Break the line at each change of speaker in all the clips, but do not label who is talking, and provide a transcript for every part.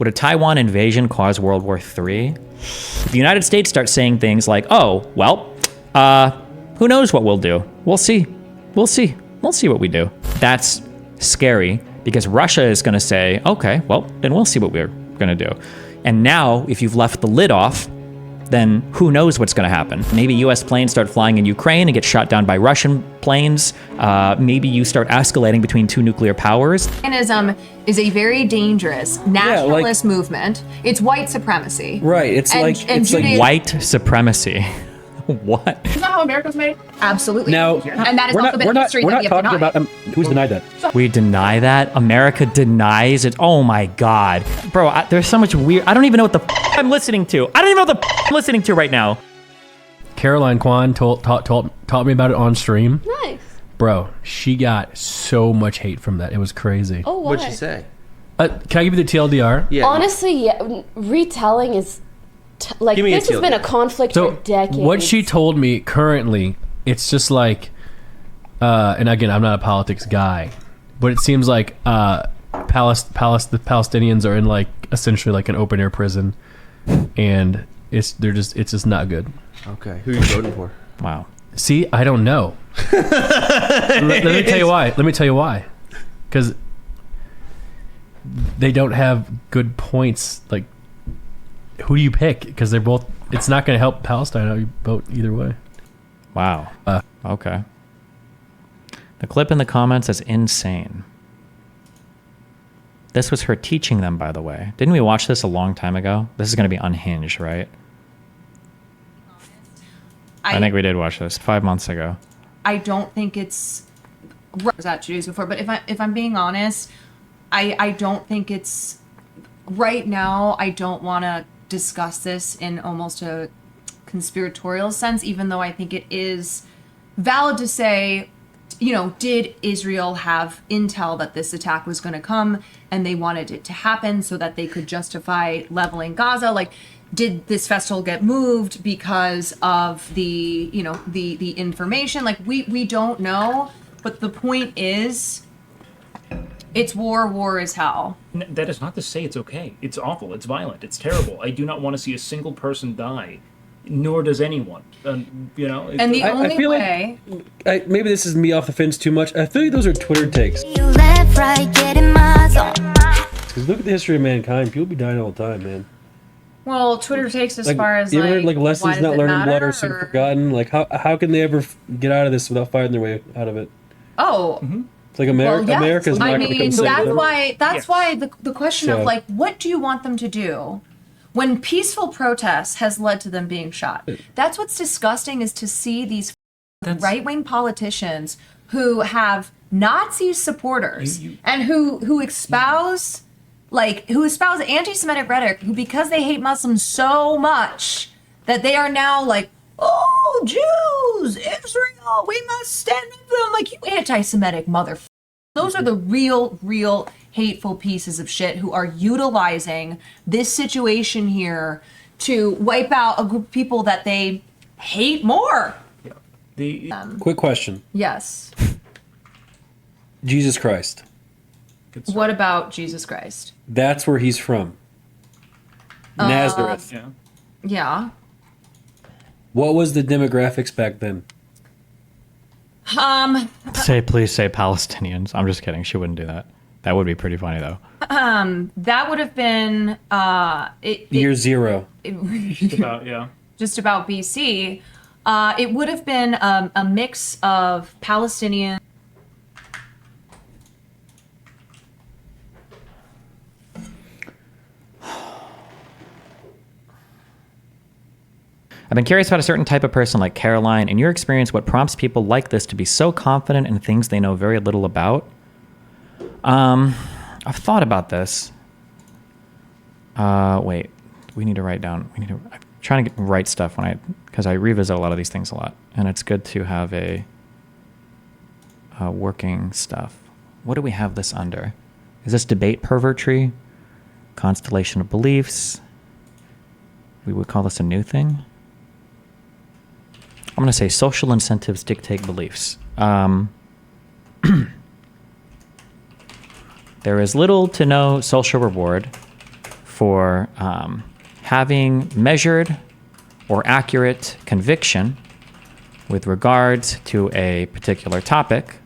Would a Taiwan invasion cause World War III? The United States starts saying things like, oh, well, who knows what we'll do? We'll see. We'll see. We'll see what we do. That's scary because Russia is going to say, okay, well, then we'll see what we're going to do. And now, if you've left the lid off, then who knows what's going to happen? Maybe US planes start flying in Ukraine and get shot down by Russian planes. Maybe you start escalating between two nuclear powers.
Zionism is a very dangerous nationalist movement. It's white supremacy.
Right. It's like
white supremacy. What?
Isn't that how America's made? Absolutely.
Now,
and that is also been history that we have
talking
denied.
about who's denied that.
We deny that? America denies it? Oh my God. Bro, there's so much weird. I don't even know what the I'm listening to. I don't even know what the I'm listening to right now.
Caroline Kwan taught me about it on stream.
Nice.
Bro, she got so much hate from that. It was crazy.
Oh, why?
What'd she say?
Can I give you the TLDR?
Yeah.
Honestly, yeah, retelling is like
Give me
this
a
has been a
TLDR.
conflict
So
for decades.
what she told me currently, it's just like, and again, I'm not a politics guy, but it seems like the Palestinians are in like essentially like an open air prison, and it's just not good.
Okay. Who are you voting for?
Wow.
See, I don't know. Let me tell you why. Let me tell you why. Because they don't have good points. Like, who do you pick? Because they're both. It's not going to help Palestine. How you vote either way.
Wow. Okay. The clip in the comments is insane. This was her teaching them, by the way. Didn't we watch this a long time ago? This is going to be unhinged, right? I think we did watch this 5 months ago.
I don't think it's was at Jews before, but if I'm being honest, I don't think it's right now. I don't want to discuss this in almost a conspiratorial sense, even though I think it is valid to say, you know, did Israel have intel that this attack was going to come and they wanted it to happen so that they could justify leveling Gaza? Like, did this festival get moved because of the, you know, the information? Like, we don't know, but the point is, it's war. War is hell.
That is not to say it's okay. It's awful. It's violent. It's terrible. I do not want to see a single person die, nor does anyone. You know.
And the only
feel
way.
Like, maybe this is me off the fence too much. I feel like those are Twitter takes.
You left, right, get in my zone.
Because look at the history of mankind. People be dying all the time, man.
Well, Twitter takes as
Like,
far as
you ever
like,
heard, like
why
lessons
does
not
it
learned in
matter,
blood are soon
or-
forgotten. Like how can they ever get out of this without fighting their way out of it?
Oh.
It's like
Well, yes.
America's not
I
going to
mean,
come save
that's
them.
why. That's why the question
So-
of like, what do you want them to do when peaceful protest has led to them being shot? That's what's disgusting, is to see these right-wing politicians who have Nazi supporters and who espouse anti-Semitic rhetoric, who, because they hate Muslims so much that they are now like, oh, Jews, Israel, we must stand up for them. Like, you anti-Semitic motherfucker. Those are the real hateful pieces of shit who are utilizing this situation here to wipe out a group of people that they hate more.
Quick question.
Yes.
Jesus Christ.
What about Jesus Christ?
That's where he's from. Nazareth.
Yeah.
Yeah.
What was the demographics back then?
Please say Palestinians. I'm just kidding. She wouldn't do that. That would be pretty funny though.
That would have been
Year zero.
Just about, yeah.
just about BC. It would have been a mix of Palestinian.
I've been curious about a certain type of person like Caroline. In your experience, what prompts people like this to be so confident in things they know very little about? I've thought about this. Wait, we need to write down. I'm trying to write stuff because I revisit a lot of these things a lot, and it's good to have a working stuff. What do we have this under? Is this debate pervertry? Constellation of beliefs? We would call this a new thing. I'm going to say social incentives dictate beliefs. There is little to no social reward for having measured or accurate conviction with regards to a particular topic,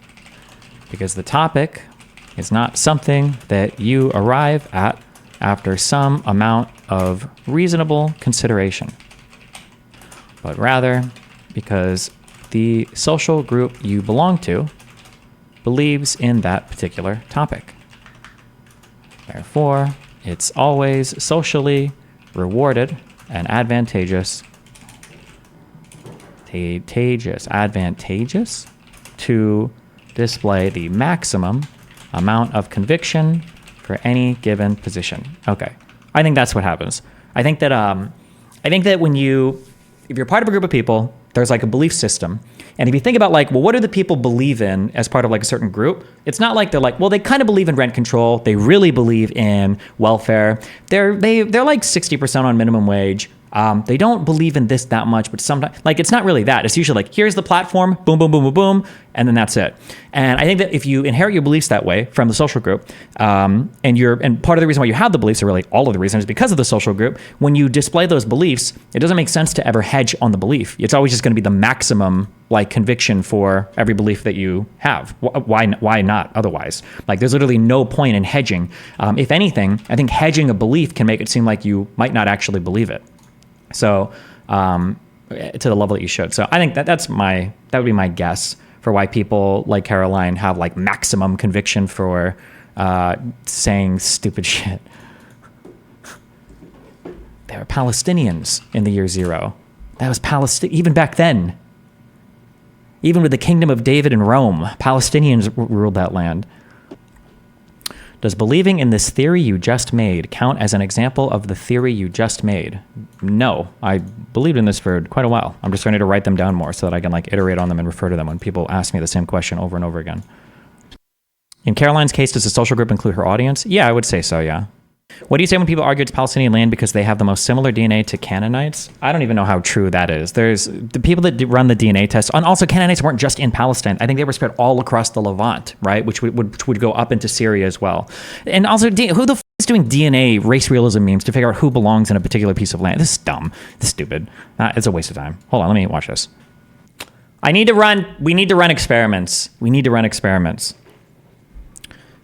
because the topic is not something that you arrive at after some amount of reasonable consideration, but rather because the social group you belong to believes in that particular topic. Therefore, it's always socially rewarded and advantageous to display the maximum amount of conviction for any given position. Okay, I think that's what happens. I think that when if you're part of a group of people, there's like a belief system. And if you think about like, well, what do the people believe in as part of like a certain group? It's not like they're like, well, they kind of believe in rent control. They really believe in welfare. They're like 60% on minimum wage. They don't believe in this that much, but sometimes, like, it's not really that. It's usually like, here's the platform, boom, boom, boom, boom, boom, and then that's it. And I think that if you inherit your beliefs that way from the social group, and part of the reason why you have the beliefs, or really all of the reason, is because of the social group. When you display those beliefs, it doesn't make sense to ever hedge on the belief. It's always just going to be the maximum like conviction for every belief that you have. Why not otherwise? Like, there's literally no point in hedging. If anything, I think hedging a belief can make it seem like you might not actually believe it. So, to the level that you should. So I think that would be my guess for why people like Caroline have like maximum conviction for saying stupid shit. There were Palestinians in the year zero. That was Palestine. Even back then, even with the kingdom of David in Rome, Palestinians ruled that land. Does believing in this theory you just made count as an example of the theory you just made? No, I believed in this for quite a while. I'm just trying to write them down more so that I can like iterate on them and refer to them when people ask me the same question over and over again. In Caroline's case, does the social group include her audience? Yeah, I would say so, yeah. What do you say when people argue it's Palestinian land because they have the most similar DNA to Canaanites? I don't even know how true that is. There's the people that run the DNA test, and also Canaanites weren't just in Palestine. I think they were spread all across the Levant, right? Which would go up into Syria as well. And also, who the f is doing DNA race realism memes to figure out who belongs in a particular piece of land? This is dumb. This is stupid. It's a waste of time. Hold on, let me watch this. We need to run experiments.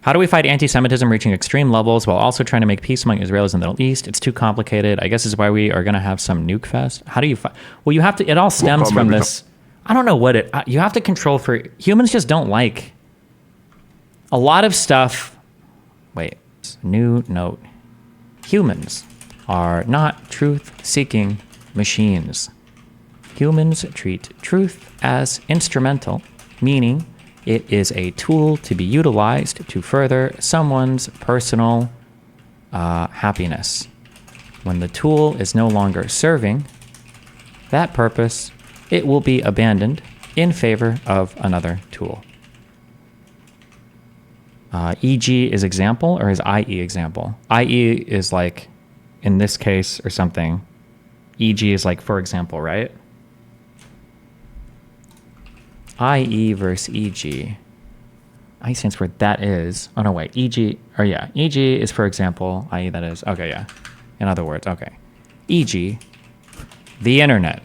How do we fight anti-Semitism reaching extreme levels while also trying to make peace among Israelis in the Middle East? It's too complicated. I guess this is why we are going to have some nuke fest. How do you fight? Well, you have to, it all stems from this. I don't know what you have to control for, humans just don't like a lot of stuff. Wait, new note. Humans are not truth-seeking machines. Humans treat truth as instrumental, meaning it is a tool to be utilized to further someone's personal happiness. When the tool is no longer serving that purpose, it will be abandoned in favor of another tool. EG is example, or is IE example? IE is like, in this case, or something. EG is like, for example, right? IE versus EG. I stands for that is. Oh no, wait. EG, or yeah. EG is for example. IE that is. Okay, yeah. In other words, okay. EG, the internet.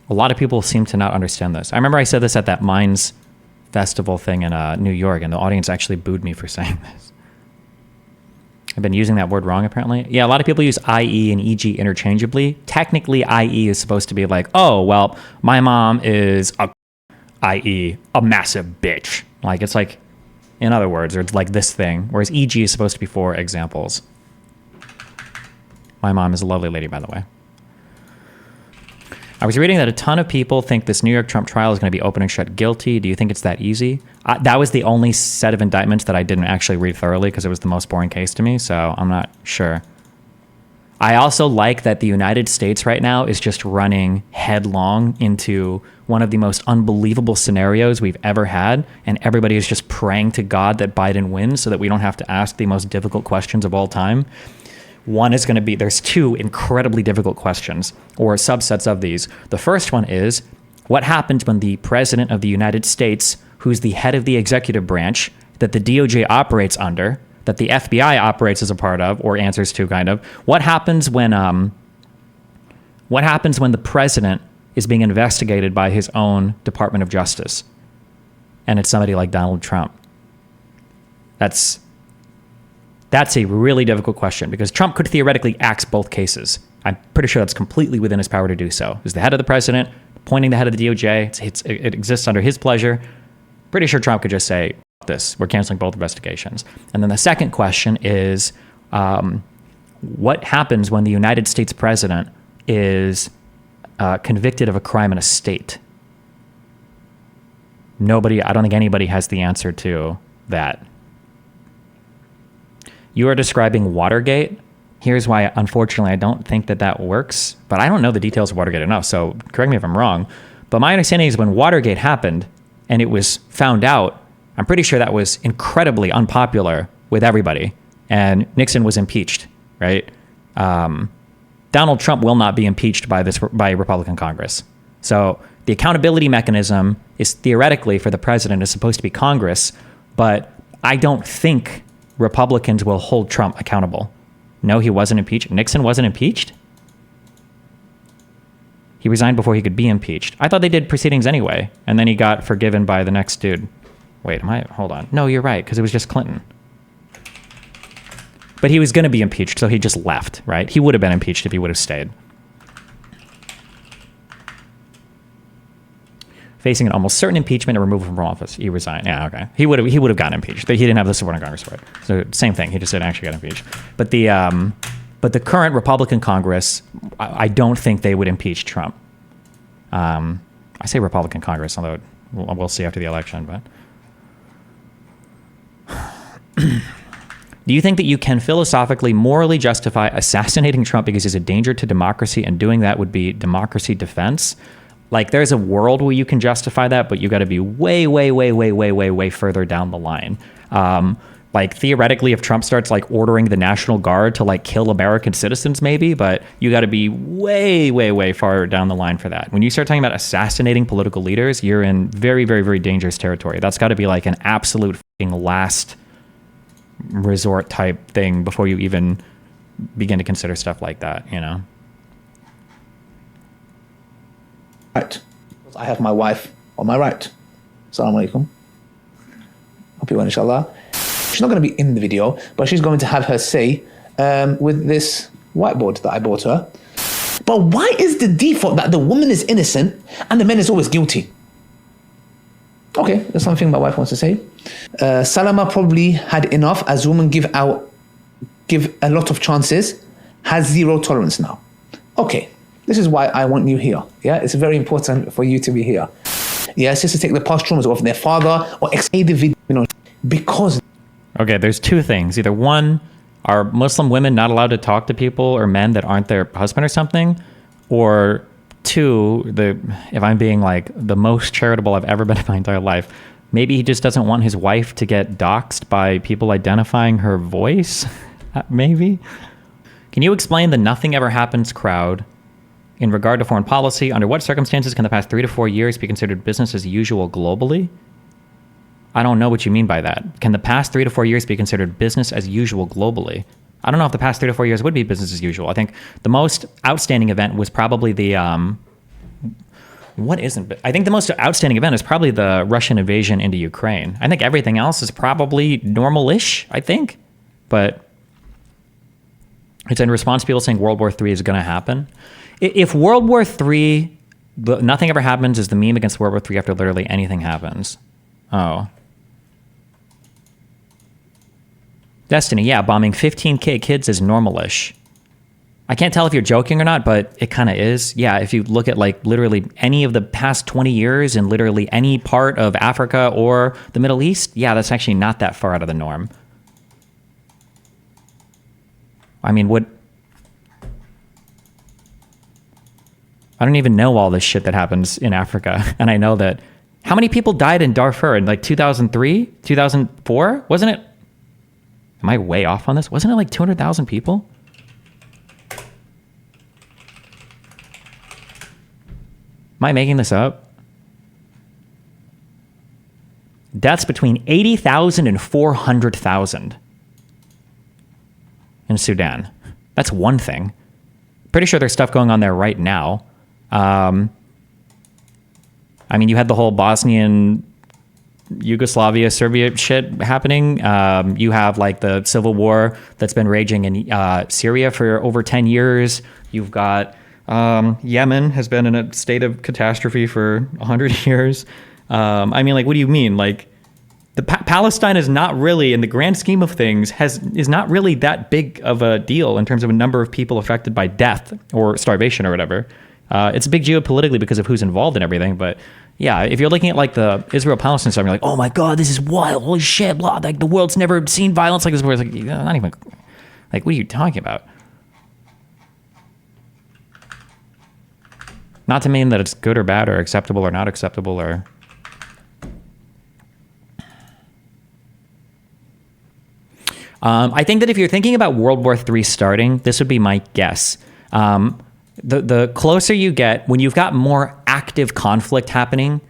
A lot of people seem to not understand this. I remember I said this at that Minds Festival thing in New York, and the audience actually booed me for saying this. I've been using that word wrong, apparently. Yeah, a lot of people use IE and EG interchangeably. Technically, IE is supposed to be like, oh, well, my mom is i.e. a massive bitch. Like, it's like, in other words, or it's like this thing. Whereas EG is supposed to be for examples. My mom is a lovely lady, by the way. I was reading that a ton of people think this New York Trump trial is going to be open and shut guilty. Do you think it's that easy? That was the only set of indictments that I didn't actually read thoroughly because it was the most boring case to me, so I'm not sure. I also like that the United States right now is just running headlong into one of the most unbelievable scenarios we've ever had, and everybody is just praying to God that Biden wins so that we don't have to ask the most difficult questions of all time. One is going to be, there's two incredibly difficult questions, or subsets of these. The first one is, what happens when the President of the United States, who's the head of the executive branch that the DOJ operates under, that the FBI operates as a part of or answers to, kind of. What happens when the president is being investigated by his own Department of Justice, and it's somebody like Donald Trump? That's a really difficult question, because Trump could theoretically axe both cases. I'm pretty sure that's completely within his power to do so. He's the head of the president, appointing the head of the DOJ. It exists under his pleasure. Pretty sure Trump could just say, "F this, we're canceling both investigations." And then the second question is, what happens when the United States president is convicted of a crime in a state? I don't think anybody has the answer to that. You are describing Watergate. Here's why, unfortunately, I don't think that works. But I don't know the details of Watergate enough, so correct me if I'm wrong. But my understanding is when Watergate happened and it was found out, I'm pretty sure that was incredibly unpopular with everybody. And Nixon was impeached, right? Donald Trump will not be impeached by a Republican Congress. So the accountability mechanism is theoretically for the president is supposed to be Congress, but I don't think Republicans will hold Trump accountable. No, he wasn't impeached. Nixon wasn't impeached? He resigned before he could be impeached. I thought they did proceedings anyway, and then he got forgiven by the next dude. Wait, hold on. No, you're right, because it was just Clinton. But he was going to be impeached, so he just left, right? He would have been impeached if he would have stayed. Facing an almost certain impeachment and removal from office, he resigned. Yeah, okay. He would have gotten impeached, but he didn't have the support in Congress for it. So same thing. He just didn't actually get impeached. But the current Republican Congress, I don't think they would impeach Trump. I say Republican Congress, although we'll see after the election. But do you think that you can philosophically, morally justify assassinating Trump because he's a danger to democracy, and doing that would be democracy defense? Like, there's a world where you can justify that, but you got to be way, way, way, way, way, way, way further down the line. Like, theoretically, if Trump starts like ordering the National Guard to like kill American citizens, maybe, but you got to be way, way, way far down the line for that. When you start talking about assassinating political leaders, you're in very, very, very dangerous territory. That's got to be like an absolute fucking last resort type thing before you even begin to consider stuff like that, you know?
Right. I have my wife on my right. Assalamu alaikum. Hope you well, inshallah. She's not going to be in the video, but she's going to have her say with this whiteboard that I bought her. But why is the default that the woman is innocent and the man is always guilty? Okay, that's something my wife wants to say. Salama probably had enough, as women give a lot of chances, has zero tolerance now. Okay. This is why I want you here. Yeah, it's very important for you to be here. Yeah, it's just to take the past traumas of their father or the video, you know, because.
Okay, there's two things. Either one, are Muslim women not allowed to talk to people or men that aren't their husband or something? Or two, if I'm being like the most charitable I've ever been in my entire life, maybe he just doesn't want his wife to get doxxed by people identifying her voice? Maybe. Can you explain the nothing ever happens crowd? In regard to foreign policy, under what circumstances can the past 3 to 4 years be considered business as usual globally? I don't know what you mean by that. Can the past 3 to 4 years be considered business as usual globally? I don't know if the past 3 to 4 years would be business as usual. I think the most outstanding event was probably the I think the most outstanding event is probably the Russian invasion into Ukraine. I think everything else is probably normal-ish, I think. But it's in response to people saying World War III is going to happen. If World War III, nothing ever happens is the meme against World War III after literally anything happens. Oh. Destiny, yeah, bombing 15K kids is normal-ish. I can't tell if you're joking or not, but it kind of is. Yeah, if you look at like literally any of the past 20 years in literally any part of Africa or the Middle East, yeah, that's actually not that far out of the norm. I mean, I don't even know all this shit that happens in Africa. And I know that, how many people died in Darfur in like 2003, 2004? Wasn't it? Am I way off on this? Wasn't it like 200,000 people? Am I making this up? Deaths between 80,000 and 400,000. in Sudan. That's one thing. Pretty sure there's stuff going on there right now. I mean, you had the whole Bosnian, Yugoslavia, Serbia shit happening. You have like the civil war that's been raging in Syria for over 10 years. You've got Yemen has been in a state of catastrophe for 100 years. I mean, like, what do you mean? Like, Palestine is not really, in the grand scheme of things, is not really that big of a deal in terms of a number of people affected by death or starvation or whatever. It's big geopolitically because of who's involved in everything, but yeah, if you're looking at like the Israel-Palestine stuff, you're like, oh my God, this is wild, holy shit, blah, like the world's never seen violence like this before. It's like, not even, like, what are you talking about? Not to mean that it's good or bad or acceptable or not acceptable or... I think that if you're thinking about World War III starting, this would be my guess. The closer you get, when you've got more active conflict happening,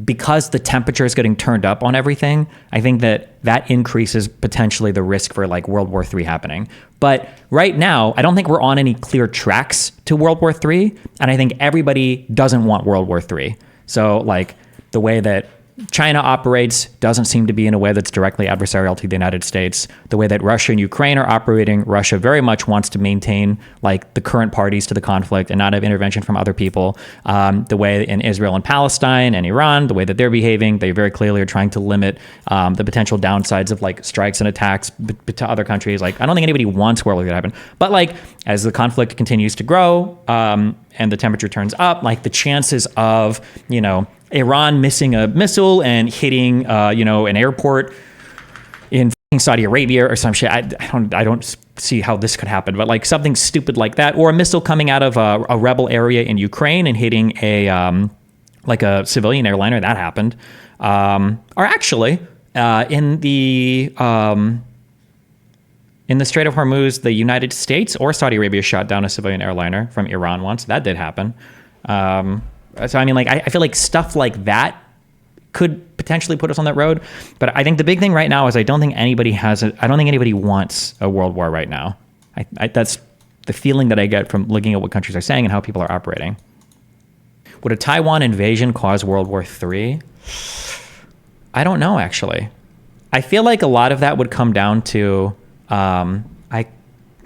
because the temperature is getting turned up on everything, I think that increases potentially the risk for like World War III happening. But right now, I don't think we're on any clear tracks to World War III, and I think everybody doesn't want World War III. So like the way that China operates doesn't seem to be in a way that's directly adversarial to the United States. The way that Russia and Ukraine are operating, Russia very much wants to maintain like the current parties to the conflict and not have intervention from other people. The way in Israel and Palestine and Iran, the way that they're behaving, they very clearly are trying to limit the potential downsides of like strikes and attacks to other countries. Like, I don't think anybody wants World War III to happen. But like, as the conflict continues to grow and the temperature turns up, like the chances of, you know, Iran missing a missile and hitting, an airport in Saudi Arabia or some shit. I don't see how this could happen, but like something stupid like that, or a missile coming out of a rebel area in Ukraine and hitting like a civilian airliner, that happened. Or actually, in the Strait of Hormuz, the United States or Saudi Arabia shot down a civilian airliner from Iran once. That did happen. So, I mean, like, I feel like stuff like that could potentially put us on that road. But I think the big thing right now is I don't think anybody wants a world war right now. That's the feeling that I get from looking at what countries are saying and how people are operating. Would a Taiwan invasion cause World War III? I don't know, actually. I feel like a lot of that would come down to,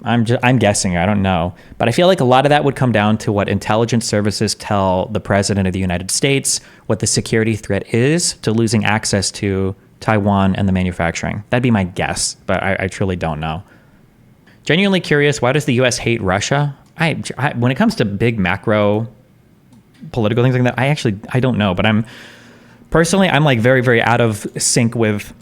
I'm guessing, I don't know, but I feel like a lot of that would come down to what intelligence services tell the president of the United States, what the security threat is to losing access to Taiwan and the manufacturing. That'd be my guess, but I truly don't know. Genuinely curious, why does the U.S. hate Russia? When it comes to big macro political things like that, I don't know, but I'm like very, very out of sync with,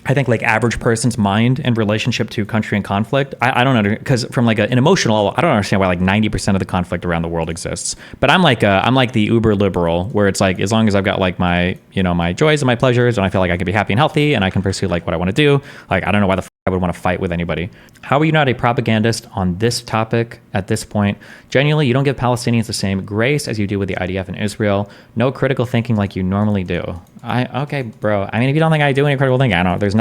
I think, like average person's mind in relationship to country and conflict. I don't know, because from like an emotional level, I don't understand why like 90% of the conflict around the world exists. But I'm like the uber liberal, where it's like, as long as I've got like my joys and my pleasures, and I feel like I can be happy and healthy, and I can pursue like what I want to do. Like, I don't know why the I would want to fight with anybody. How are you not a propagandist on this topic at this point? Genuinely, you don't give Palestinians the same grace as you do with the IDF in Israel. No critical thinking like you normally do. Okay, bro. I mean, if you don't think I do any critical thinking, I don't know. There's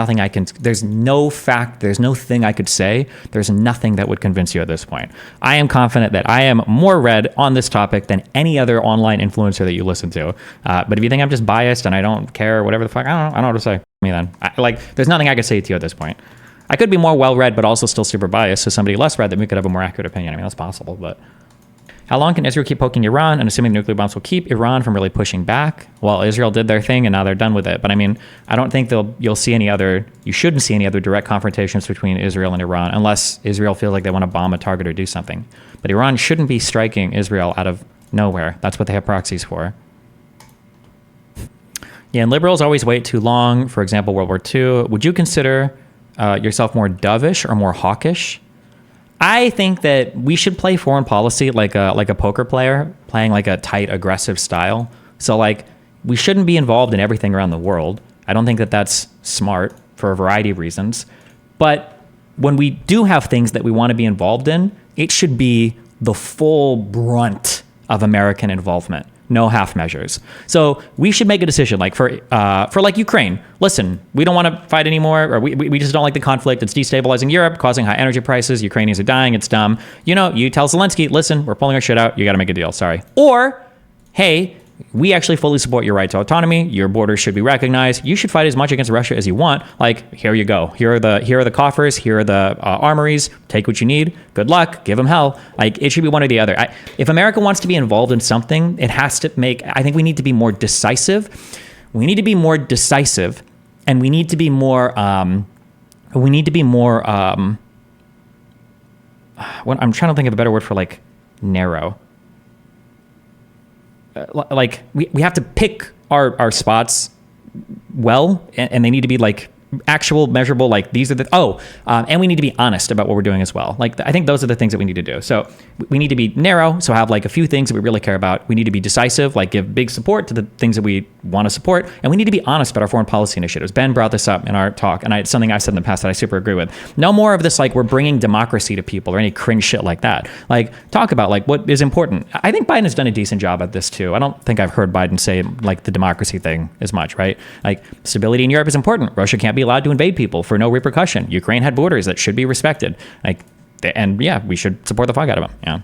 no fact, there's no thing I could say. There's nothing that would convince you at this point. I am confident that I am more read on this topic than any other online influencer that you listen to. But if you think I'm just biased and I don't care, whatever the fuck, I don't know what to say. Me then. There's nothing I could say to you at this point. I could be more well-read, but also still super biased, so somebody less read that we could have a more accurate opinion. I mean, that's possible, but... How long can Israel keep poking Iran, and assuming the nuclear bombs will keep Iran from really pushing back? Well, Israel did their thing, and now they're done with it. But I mean, I don't think you shouldn't see any other direct confrontations between Israel and Iran, unless Israel feels like they want to bomb a target or do something. But Iran shouldn't be striking Israel out of nowhere. That's what they have proxies for. Yeah, and liberals always wait too long. For example, World War II. Would you consider... yourself more dovish or more hawkish? I think that we should play foreign policy like a poker player, playing like a tight, aggressive style. So like, we shouldn't be involved in everything around the world. I don't think that that's smart for a variety of reasons. But when we do have things that we want to be involved in, it should be the full brunt of American involvement. no half measures. So we should make a decision, like for like Ukraine. Listen, we don't want to fight anymore, or we just don't like the conflict. It's destabilizing Europe, causing high energy prices. Ukrainians are dying. It's dumb. You tell Zelensky, listen, we're pulling our shit out. You got to make a deal. Sorry. Or, hey, we actually fully support your right to autonomy. Your borders should be recognized. You should fight as much against Russia as you want. Like, here you go. Here are the coffers. Here are the armories. Take what you need. Good luck. Give them hell. Like, it should be one or the other. If America wants to be involved in something, it has to I think we need to be more decisive. We need to be more decisive, and we need to be more. I'm trying to think of a better word for like narrow. Like we have to pick our spots well, and they need to be like actual measurable, like these are and we need to be honest about what we're doing as well. Like, I think those are the things that we need to do. So we need to be narrow, so have like a few things that we really care about. We need to be decisive, like give big support to the things that we want to support, and we need to be honest about our foreign policy initiatives. Ben brought this up in our talk, and it's something I've said in the past that I super agree with. No more of this like we're bringing democracy to people or any cringe shit like that. Like, talk about like what is important. I think Biden has done a decent job at this too. I don't think I've heard Biden say like the democracy thing as much, right? Like, stability in Europe is important. Russia can't be allowed to invade people for no repercussion. Ukraine had borders that should be respected. Like, and yeah, we should support the fuck out of them. Yeah.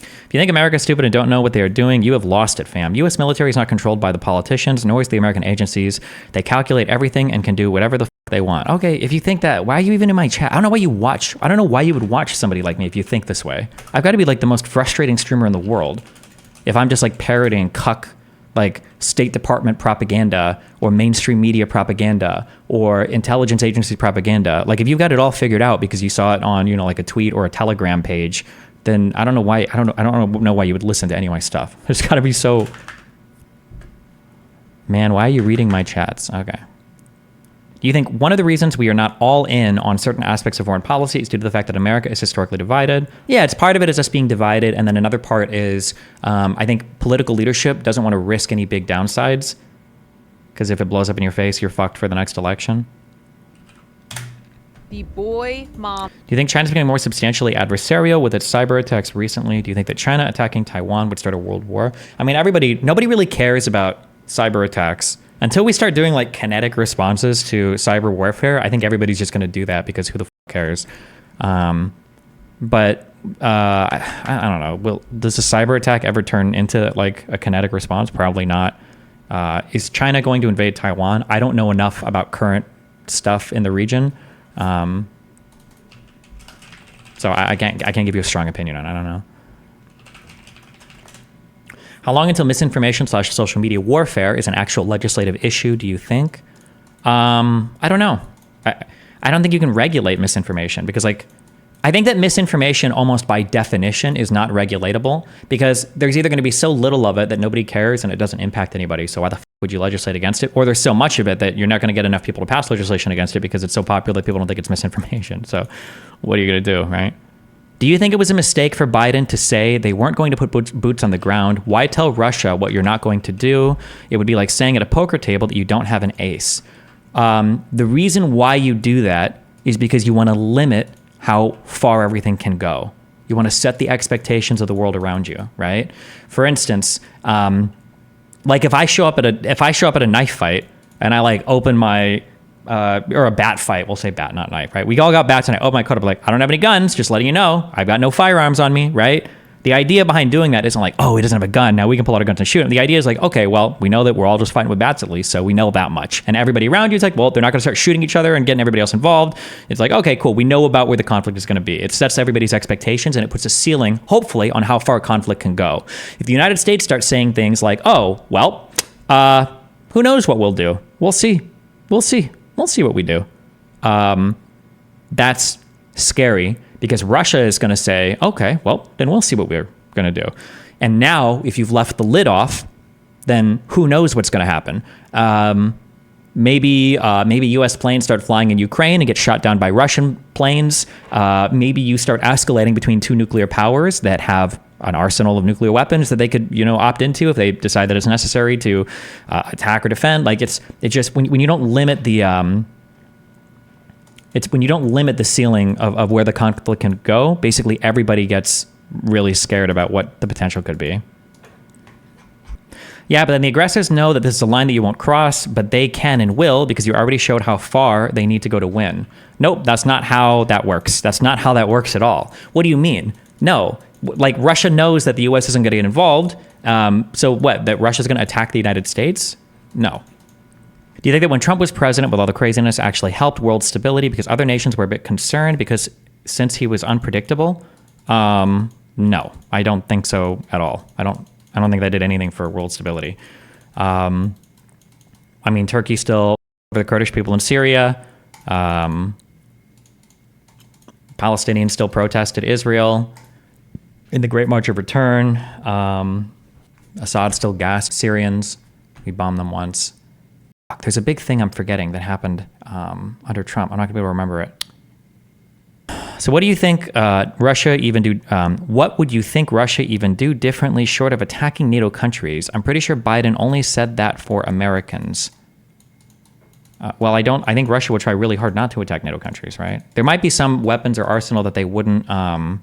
If you think America's stupid and don't know what they are doing, you have lost it, fam. U.S. military is not controlled by the politicians, nor is the American agencies. They calculate everything and can do whatever the fuck they want. Okay, if you think that, why are you even in my chat? I don't know why you watch. I don't know why you would watch somebody like me if you think this way. I've got to be like the most frustrating streamer in the world if I'm just like parroting cuck like State Department propaganda or mainstream media propaganda or intelligence agency propaganda. Like, if you've got it all figured out because you saw it on, like a tweet or a Telegram page, then I don't know why. I don't know why you would listen to any of my stuff. It's got to be so. Man, why are you reading my chats? Okay. Do you think one of the reasons we are not all in on certain aspects of foreign policy is due to the fact that America is historically divided? Yeah, it's part of it is us being divided, and then another part is I think political leadership doesn't want to risk any big downsides, because if it blows up in your face, you're fucked for the next election.
The boy mom.
Do you think China's becoming more substantially adversarial with its cyber attacks recently? Do you think that China attacking Taiwan would start a world war? I mean, nobody really cares about cyber attacks. Until we start doing like kinetic responses to cyber warfare, I think everybody's just going to do that because who the fuck cares? But I don't know. Does a cyber attack ever turn into like a kinetic response? Probably not. Is China going to invade Taiwan? I don't know enough about current stuff in the region, so I can't give you a strong opinion on it. I don't know. How long until misinformation / social media warfare is an actual legislative issue, do you think? I don't know. I don't think you can regulate misinformation because, like, I think that misinformation almost by definition is not regulatable because there's either going to be so little of it that nobody cares and it doesn't impact anybody. So why the f would you legislate against it? Or there's so much of it that you're not going to get enough people to pass legislation against it because it's so popular that people don't think it's misinformation. So what are you going to do, right? Do you think it was a mistake for Biden to say they weren't going to put boots on the ground? Why tell Russia what you're not going to do? It would be like saying at a poker table that you don't have an ace. The reason why you do that is because you want to limit how far everything can go. You want to set the expectations of the world around you, right? For instance, like if I show up at a knife fight and I like open my or a bat fight, we'll say bat, not knife, right? We all got bats and I open my coat, I'm like, I don't have any guns, just letting you know. I've got no firearms on me, right? The idea behind doing that isn't like, oh, he doesn't have a gun, now we can pull out our guns and shoot him. The idea is like, okay, well, we know that we're all just fighting with bats at least, so we know that much. And everybody around you is like, well, they're not going to start shooting each other and getting everybody else involved. It's like, okay, cool, we know about where the conflict is going to be. It sets everybody's expectations and it puts a ceiling, hopefully, on how far conflict can go. If the United States starts saying things like, oh, well, who knows what we'll do? We'll see. We'll see what we do. That's scary because Russia is going to say, okay, well, then we'll see what we're going to do. And now, if you've left the lid off, then who knows what's going to happen? Maybe U.S. planes start flying in Ukraine and get shot down by Russian planes. Maybe you start escalating between two nuclear powers that have an arsenal of nuclear weapons that they could, opt into if they decide that it's necessary to attack or defend. Like it's just when you don't limit the ceiling of where the conflict can go, basically everybody gets really scared about what the potential could be. Yeah, but then the aggressors know that this is a line that you won't cross, but they can and will because you already showed how far they need to go to win. Nope, that's not how that works. That's not how that works at all. What do you mean? No, like Russia knows that the U.S. isn't going to get involved. So what, that Russia's going to attack the United States? No. Do you think that when Trump was president with all the craziness actually helped world stability because other nations were a bit concerned because since he was unpredictable? No, I don't think so at all. I don't think that did anything for world stability. I mean, Turkey still over the Kurdish people in Syria. Palestinians still protested Israel in the Great March of Return. Assad still gassed Syrians. We bombed them once. There's a big thing I'm forgetting that happened under Trump. I'm not gonna be able to remember it. So what do you think Russia even do? What would you think Russia even do differently short of attacking NATO countries? I'm pretty sure Biden only said that for Americans. Well, I think Russia would try really hard not to attack NATO countries, right? There might be some weapons or arsenal that they wouldn't, that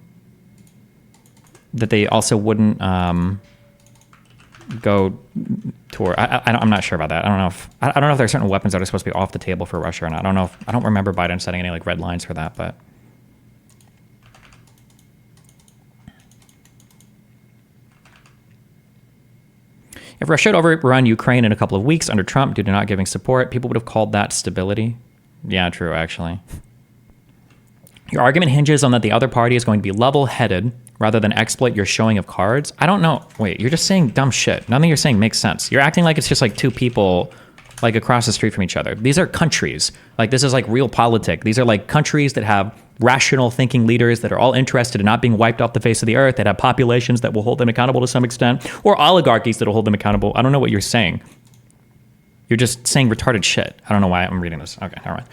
they also wouldn't go toward. I'm not sure about that. I don't know if there are certain weapons that are supposed to be off the table for Russia or not. I don't remember Biden setting any like red lines for that, but. If Russia had overrun Ukraine in a couple of weeks under Trump due to not giving support, people would have called that stability. Yeah, true, actually. Your argument hinges on that the other party is going to be level-headed rather than exploit your showing of cards. I don't know. Wait, you're just saying dumb shit. Nothing you're saying makes sense. You're acting like it's just like two people like across the street from each other. These are countries. Like this is like real politics. These are like countries that have rational thinking leaders that are all interested in not being wiped off the face of the earth, that have populations that will hold them accountable to some extent, or oligarchies that will hold them accountable. I don't know what you're saying. You're just saying retarded shit. I don't know why I'm reading this. Okay, all right.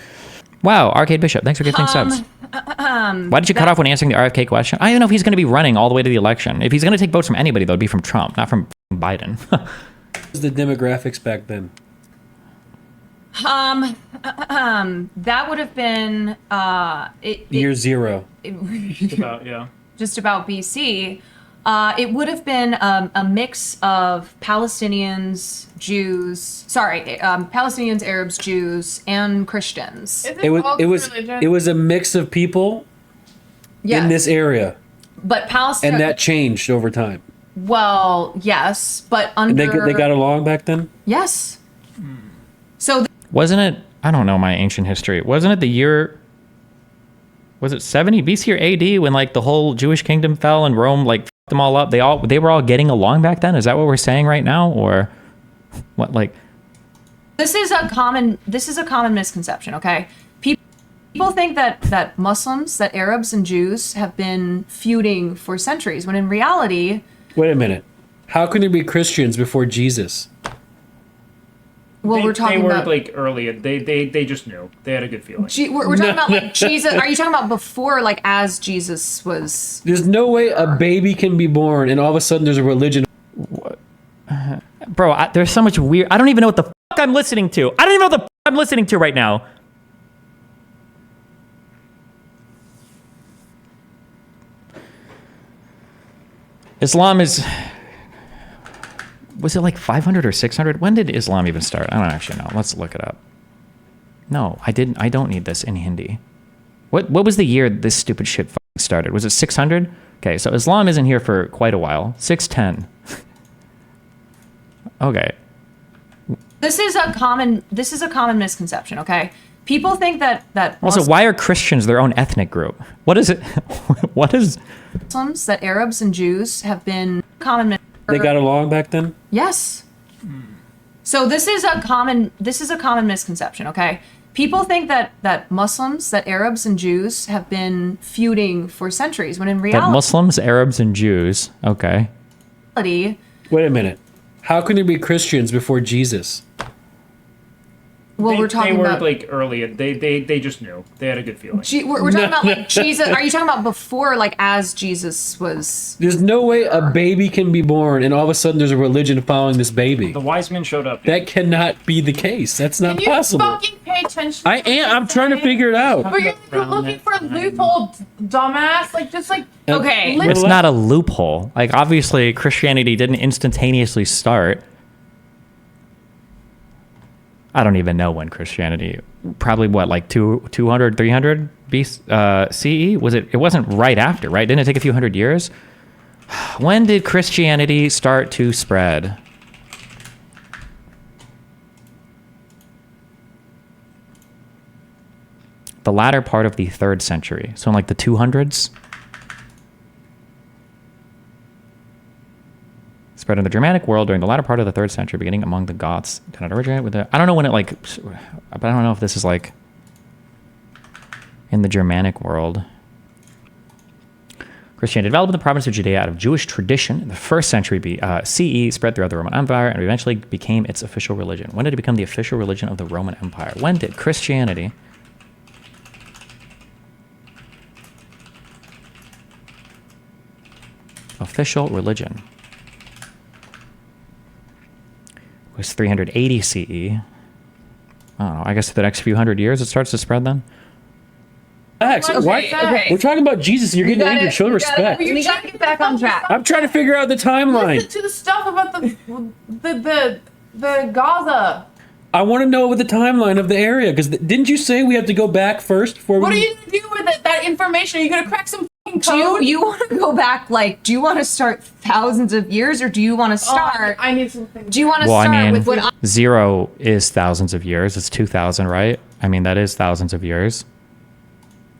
Wow, Arcade Bishop, thanks for gifting subs. Why did you cut off when answering the RFK question? I don't even know if he's going to be running all the way to the election. If he's going to take votes from anybody, though, it'd be from Trump, not from Biden.
What was the demographics back then?
That would have been
Year zero.
Just about, yeah.
Just about BC. It would have been a mix of Palestinians, Palestinians, Arabs, Jews, and Christians.
It was a mix of people in this area,
but Palestine,
and that changed over time.
Well, yes, but under
And they got along back then.
Yes. So
wasn't it? I don't know my ancient history. Wasn't it the year? Was it 70 BC or AD when like the whole Jewish kingdom fell and Rome like fucked them all up? They were all getting along back then. Is that what we're saying right now, or what? Like
this is a common misconception. Okay, people think that Muslims, that Arabs and Jews have been feuding for centuries, when in reality.
Wait a minute. How can there be Christians before Jesus?
Well, we're talking about
like early. They just knew. They had a good feeling.
We're talking about like Jesus. Are you talking about before, like as Jesus was?
There's no way a baby can be born and all of a sudden there's a religion.
Bro, there's so much weird. I don't even know what the fuck I'm listening to. I don't even know what the fuck I'm listening to right now. Islam is. Was it like 500 or 600? When did Islam even start? I don't actually know. Let's look it up. No, I didn't. I don't need this in Hindi. What was the year this stupid shit started? Was it 600? Okay, so Islam isn't here for quite a while. 610. Okay.
This is a common misconception. Okay, people think that
also, why are Christians their own ethnic group? What is it? What is
Muslims, that Arabs and Jews have been common.
They got along back then?
Yes. So this is a common misconception, okay? People think that Muslims, that Arabs and Jews have been feuding for centuries, when in reality.
That Muslims, Arabs, and Jews, okay.
Wait a minute. How can there be Christians before Jesus?
Well, we're
They
talking
were
about
like early. They just knew. They had a good feeling.
we're talking about like Jesus. Are you talking about before, like as Jesus was?
There's no way a baby can be born and all of a sudden there's a religion following this baby.
The wise men showed up.
That cannot be the case. That's not
Can you
possible.
fucking pay attention?
I am. I'm trying to figure it out.
But you're looking for a loophole, dumbass. Like, just like,
Okay.
It's not a loophole. Like, obviously, Christianity didn't instantaneously start. I don't even know when Christianity, probably what, like 200, 300 CE? Was it? It wasn't right after, right? Didn't it take a few hundred years? When did Christianity start to spread? The latter part of the 3rd century. So in like the 200s? Spread in the Germanic world during the latter part of the 3rd century, beginning among the Goths. Did it originate with the... I don't know when it like... But I don't know if this is like... in the Germanic world. Christianity developed in the province of Judea out of Jewish tradition in the 1st century CE, spread throughout the Roman Empire, and eventually became its official religion. When did it become the official religion of the Roman Empire? When did Christianity... official religion? It was 380 CE. I don't know. I guess the next few hundred years it starts to spread then?
Facts. Why?
Okay.
We're talking about Jesus and you're getting angry. Show respect.
We gotta get back on track.
I'm trying to figure out the timeline.
listen to the stuff about the Gaza.
I want to know the timeline of the area because didn't you say we have to go back first before
What are
we...
you gonna do with it, that information? Are you gonna crack some fucking
Do
code?
you want to go back, like, do you want to start thousands of years, or do you want to start...
I need something.
do you want to
Well, I
start
mean,
with what...
0 is thousands of years. It's 2,000, right? I mean, that is thousands of years.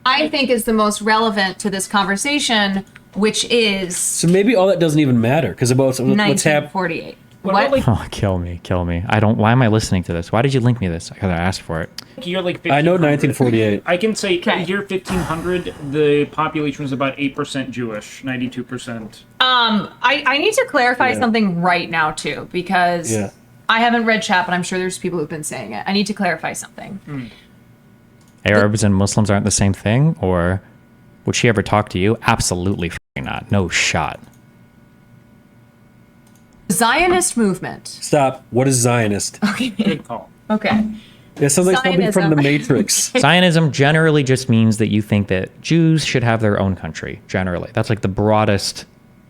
I think is the most relevant to this conversation, which is
So maybe all that doesn't even matter because about what's happening.
1948. What?
Oh, kill me. I don't... Why am I listening to this? Why did you link me this? I gotta ask for it.
Year like
I know
1500.
1948.
I can say
Okay.
year 1500, the population was about 8% Jewish, 92%.
I need to clarify
Yeah.
something right now, too, because
Yeah.
I haven't read chat, but I'm sure there's people who've been saying it. I need to clarify something.
Arabs and Muslims aren't the same thing? Or would she ever talk to you? Absolutely f***ing not. No shot.
Zionist movement.
Stop. What is Zionist?
Good call.
Okay.
It sounds like something from
Zionism.
the Matrix.
Zionism generally just means that you think that Jews should have their own country, generally. That's like the broadest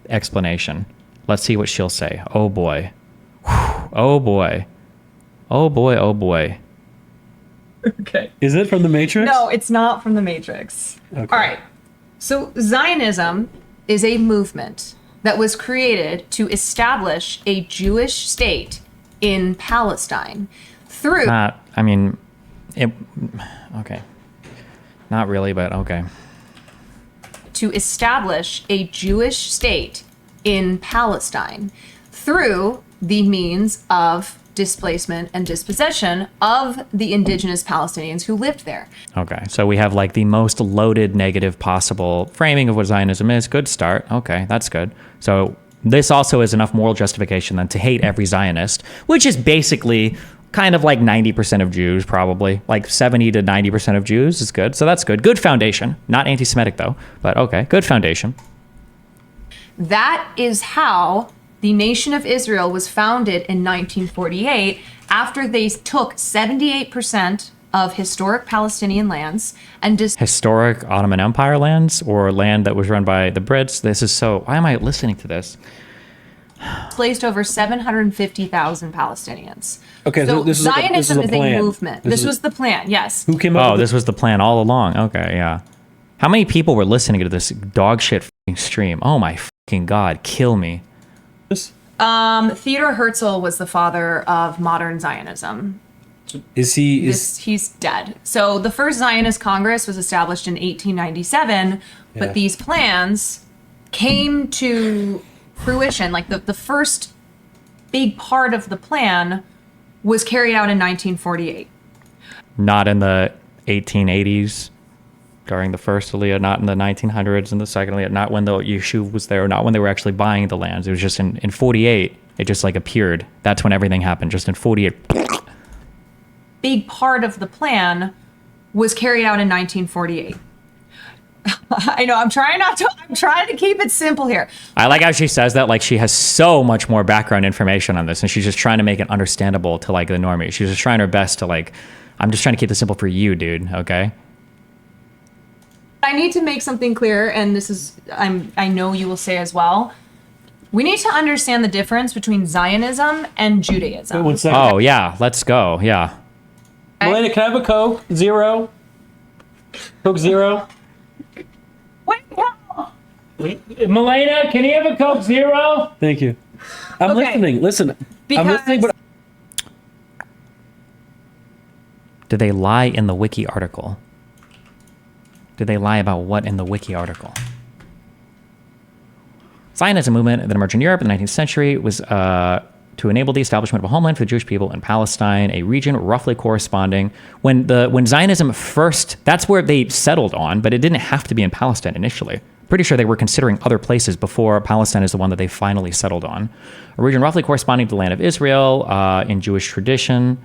explanation. Let's see what she'll say. Oh boy. Whew. Oh boy. Oh boy, oh boy.
Okay.
Is it from the Matrix?
No, it's not from the Matrix.
Okay.
All right. So Zionism is a movement that was created to establish a Jewish state in Palestine through...
Not, I mean, it, okay. Not really, but okay.
to establish a Jewish state in Palestine through the means of displacement and dispossession of the indigenous Palestinians who lived there.
Okay, so we have like the most loaded negative possible framing of what Zionism is. Good start. Okay, that's good. So this also is enough moral justification then to hate every Zionist, which is basically kind of like 90% of Jews, probably. Like 70 to 90% of Jews is good. So that's good. Good foundation. Not anti-Semitic though, but okay, good foundation.
That is how the nation of Israel was founded in 1948 after they took 78% of historic Palestinian lands and
Historic Ottoman Empire lands or land that was run by the Brits. This is so... Why am I listening to this?
displaced over 750,000 Palestinians.
Okay, so this is
Zionism
a
is
plan.
a movement. This was the plan, yes.
Who came up
Oh,
with
this was the plan all along. Okay, yeah. How many people were listening to this dog shit f***ing stream? Oh my fucking God, kill me.
this?
Theodor Herzl was the father of modern Zionism.
Is he... Is,
He's dead. So the first Zionist Congress was established in 1897,
Yeah.
but these plans came to fruition. Like the first big part of the plan was carried out in 1948.
Not in the 1880s during the first Aliyah, not in the 1900s and the second Aliyah, not when the Yeshuv was there, not when they were actually buying the lands. It was just in 48, it just like appeared. That's when everything happened, just in 48.
big part of the plan was carried out in 1948. I know I'm trying to keep it simple here.
I like how she says that like she has so much more background information on this, and she's just trying to make it understandable to like the normie. She's just trying her best to like, I'm just trying to keep this simple for you, dude. Okay.
I need to make something clear, and this is I know you will say as well. We need to understand the difference between Zionism and Judaism.
Wait, 1 second.
Oh yeah, let's go. Yeah.
Melania, can I have a Coke? Zero. Coke Zero.
Wait, Milena, can you have a Coke Zero?
Thank you. I'm
Okay.
listening. Listen,
Because-
I'm listening, but
Did they lie in the wiki article? Did they lie about what in the wiki article? Zionism movement that emerged in Europe in the 19th century was to enable the establishment of a homeland for the Jewish people in Palestine, a region roughly corresponding when Zionism first, that's where they settled on, but it didn't have to be in Palestine initially. Pretty sure they were considering other places before Palestine is the one that they finally settled on. A region roughly corresponding to the land of Israel in Jewish tradition.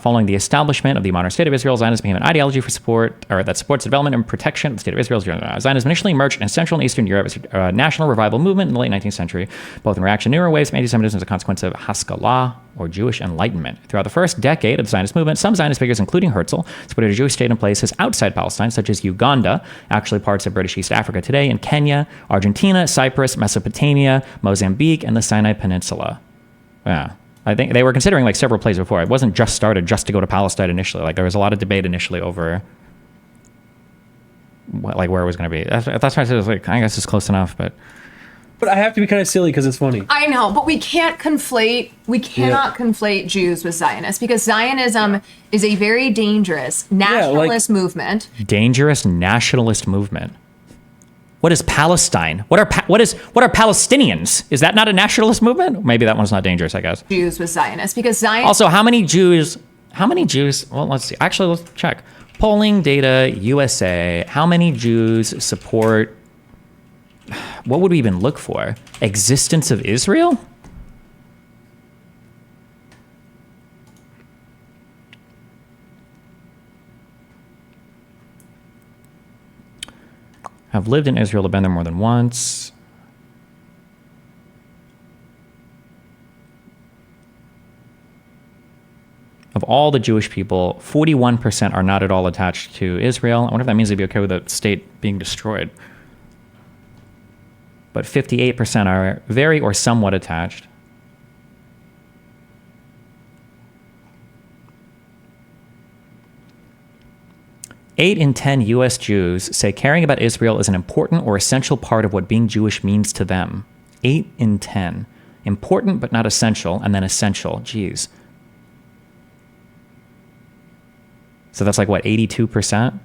Following the establishment of the modern state of Israel, Zionism became an ideology for support, or that supports the development and protection of the state of Israel. Zionism initially emerged in Central and Eastern Europe as a national revival movement in the late 19th century, both in reaction to newer waves of anti-Semitism as a consequence of Haskalah, or Jewish enlightenment. Throughout the first decade of the Zionist movement, some Zionist figures, including Herzl, supported a Jewish state in places outside Palestine, such as Uganda, actually parts of British East Africa today, and Kenya, Argentina, Cyprus, Mesopotamia, Mozambique, and the Sinai Peninsula. Yeah. I think they were considering like several places before. It wasn't just started just to go to Palestine initially. Like there was a lot of debate initially over what, like where it was going to be. That's why I said it was like, I guess it's close enough, but
I have to be kind of silly because it's funny.
I know, but we cannot conflate Jews with Zionists, because Zionism is a very dangerous nationalist movement.
Dangerous nationalist movement. What is Palestine? What are Palestinians? Is that not a nationalist movement? Maybe that one's not dangerous, I guess.
Jews with Zionists, because Zion.
Also, how many Jews? Well, let's see. Actually, let's check. Polling data, USA. How many Jews support? What would we even look for? Existence of Israel? Have lived in Israel, have been there more than once. Of all the Jewish people, 41% are not at all attached to Israel. I wonder if that means they'd be okay with the state being destroyed. But 58% are very or somewhat attached. Eight in 10 U.S. Jews say caring about Israel is an important or essential part of what being Jewish means to them. 8 in 10. Important but not essential, and then essential. Jeez. So that's like, what, 82%?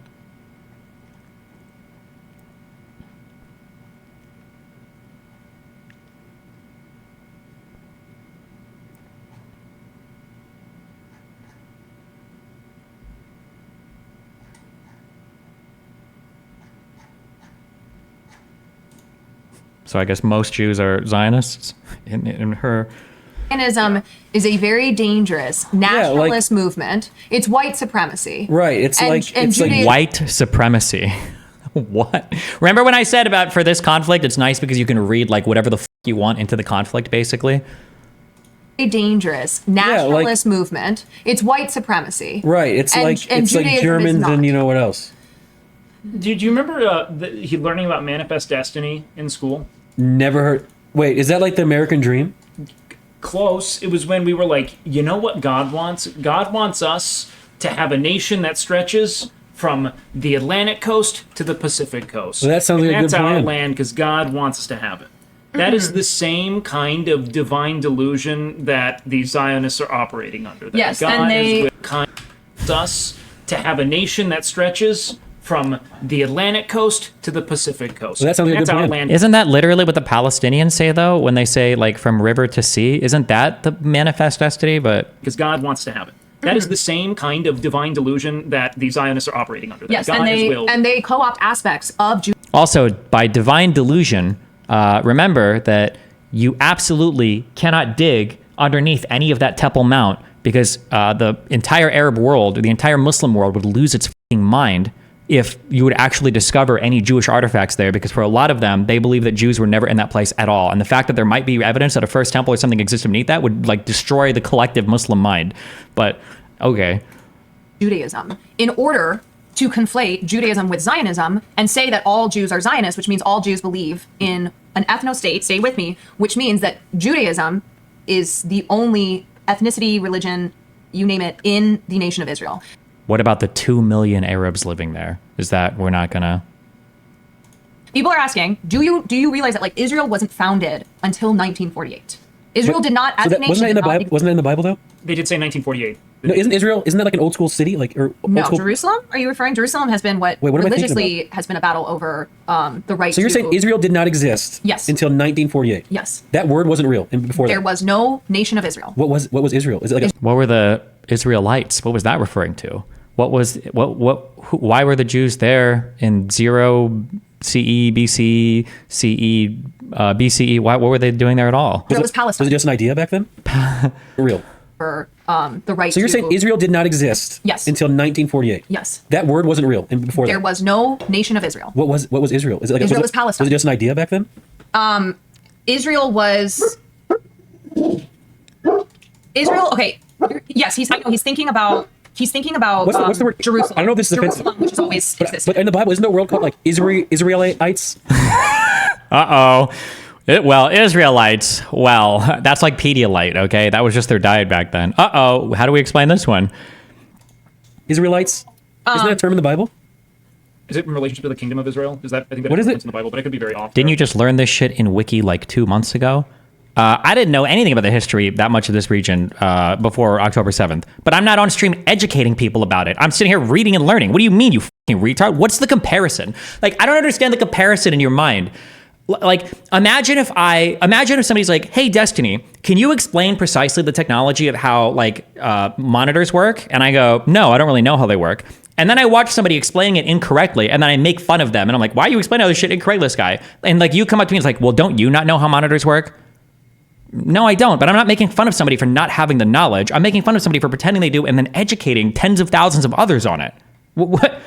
So I guess most Jews are Zionists in her.
Zionism is a very dangerous nationalist movement. It's white supremacy.
Right. It's
And-
like
and
it's like
Judaism-
White supremacy. What? Remember when I said about for this conflict, it's nice because you can read like whatever the you want into the conflict, basically.
A dangerous nationalist movement. It's white supremacy.
right. It's
And-
like
and
it's like
Judaism is
Germans
not.
and you know what else?
Did you remember learning about Manifest Destiny in school?
Never heard. Wait, is that like the American Dream?
Close. It was when we were like, you know what God wants? God wants us to have a nation that stretches from the Atlantic coast to the Pacific coast.
Well, that sounds like a
that's
good
our
plan.
land because God wants us to have it. That is the same kind of divine delusion that the Zionists are operating under. That
Yes,
God
and they-
is with kind us to have a nation that stretches from the Atlantic coast to the Pacific coast.
Well, that sounds like a
that's
good
our
plan.
land.
Isn't that literally what the Palestinians say, though, when they say, like, from river to sea? Isn't that the manifest destiny? But
Because God wants to have it. That is the same kind of divine delusion that the Zionists are operating under. That
Yes,
God is willed.
and they co-opt aspects of Judaism.
also, by divine delusion, remember that you absolutely cannot dig underneath any of that Temple Mount because the entire Arab world, or the entire Muslim world, would lose its fucking mind if you would actually discover any Jewish artifacts there, because for a lot of them, they believe that Jews were never in that place at all. And the fact that there might be evidence that a first temple or something existed beneath that would like destroy the collective Muslim mind. But okay.
Judaism in order to conflate Judaism with Zionism and say that all Jews are Zionists, which means all Jews believe in an ethnostate, stay with me, which means that Judaism is the only ethnicity, religion, you name it, in the nation of Israel.
What about the 2 million Arabs living there? Is that we're not gonna...
People are asking, do you realize that like Israel wasn't founded until 1948? Israel did not, as a nation...
Wasn't that in the Bible though?
They did say 1948.
No, isn't that like an old school city? Like, or
No,
old school...
Jerusalem? Are you referring? Jerusalem has been what
am I thinking
religiously has been a battle over the right to...
So you're saying Israel did not exist
Yes.
until 1948?
Yes.
That word wasn't real before
There
that?
was no nation of Israel.
What was Israel? Is it like a...
What were the Israelites? What was that referring to? Why were the Jews there in 0 CE, BC, CE, BCE? What were they doing there at all?
It was Palestine.
Was it just an idea back then? Real.
For the right
So you're
to...
saying Israel did not exist
Yes.
until 1948?
Yes.
That word wasn't real before
There
that?
was no nation of Israel.
What was Israel? Is it like
Israel was Palestine.
Was it just an idea back then?
Israel was... Israel, okay. Yes, I know, he's thinking about
What's the word?
Jerusalem.
I don't know if this is offensive.
Jerusalem, which is always existed.
But in the Bible, isn't there a world called like Israelites?
Uh-oh. Israelites. Well, that's like Pedialyte, okay? That was just their diet back then. Uh-oh. How do we explain this one?
Israelites? Isn't that a term in the Bible?
Is it in relationship to the kingdom of Israel? I think that
What is it?
in the Bible, but I could be very off.
Didn't you just learn this shit in Wiki like 2 months ago? I didn't know anything about the history that much of this region before October 7th, but I'm not on stream educating people about it. I'm sitting here reading and learning. What do you mean, you fucking retard? What's the comparison? Like, I don't understand the comparison in your mind. Like, imagine if somebody's like, hey, Destiny, can you explain precisely the technology of how like monitors work? And I go, no, I don't really know how they work. And then I watch somebody explaining it incorrectly, and then I make fun of them. And I'm like, why are you explaining all this shit incorrectly, this guy? And like, you come up to me and it's like, well, don't you not know how monitors work? No, I don't, but I'm not making fun of somebody for not having the knowledge. I'm making fun of somebody for pretending they do and then educating tens of thousands of others on it. What?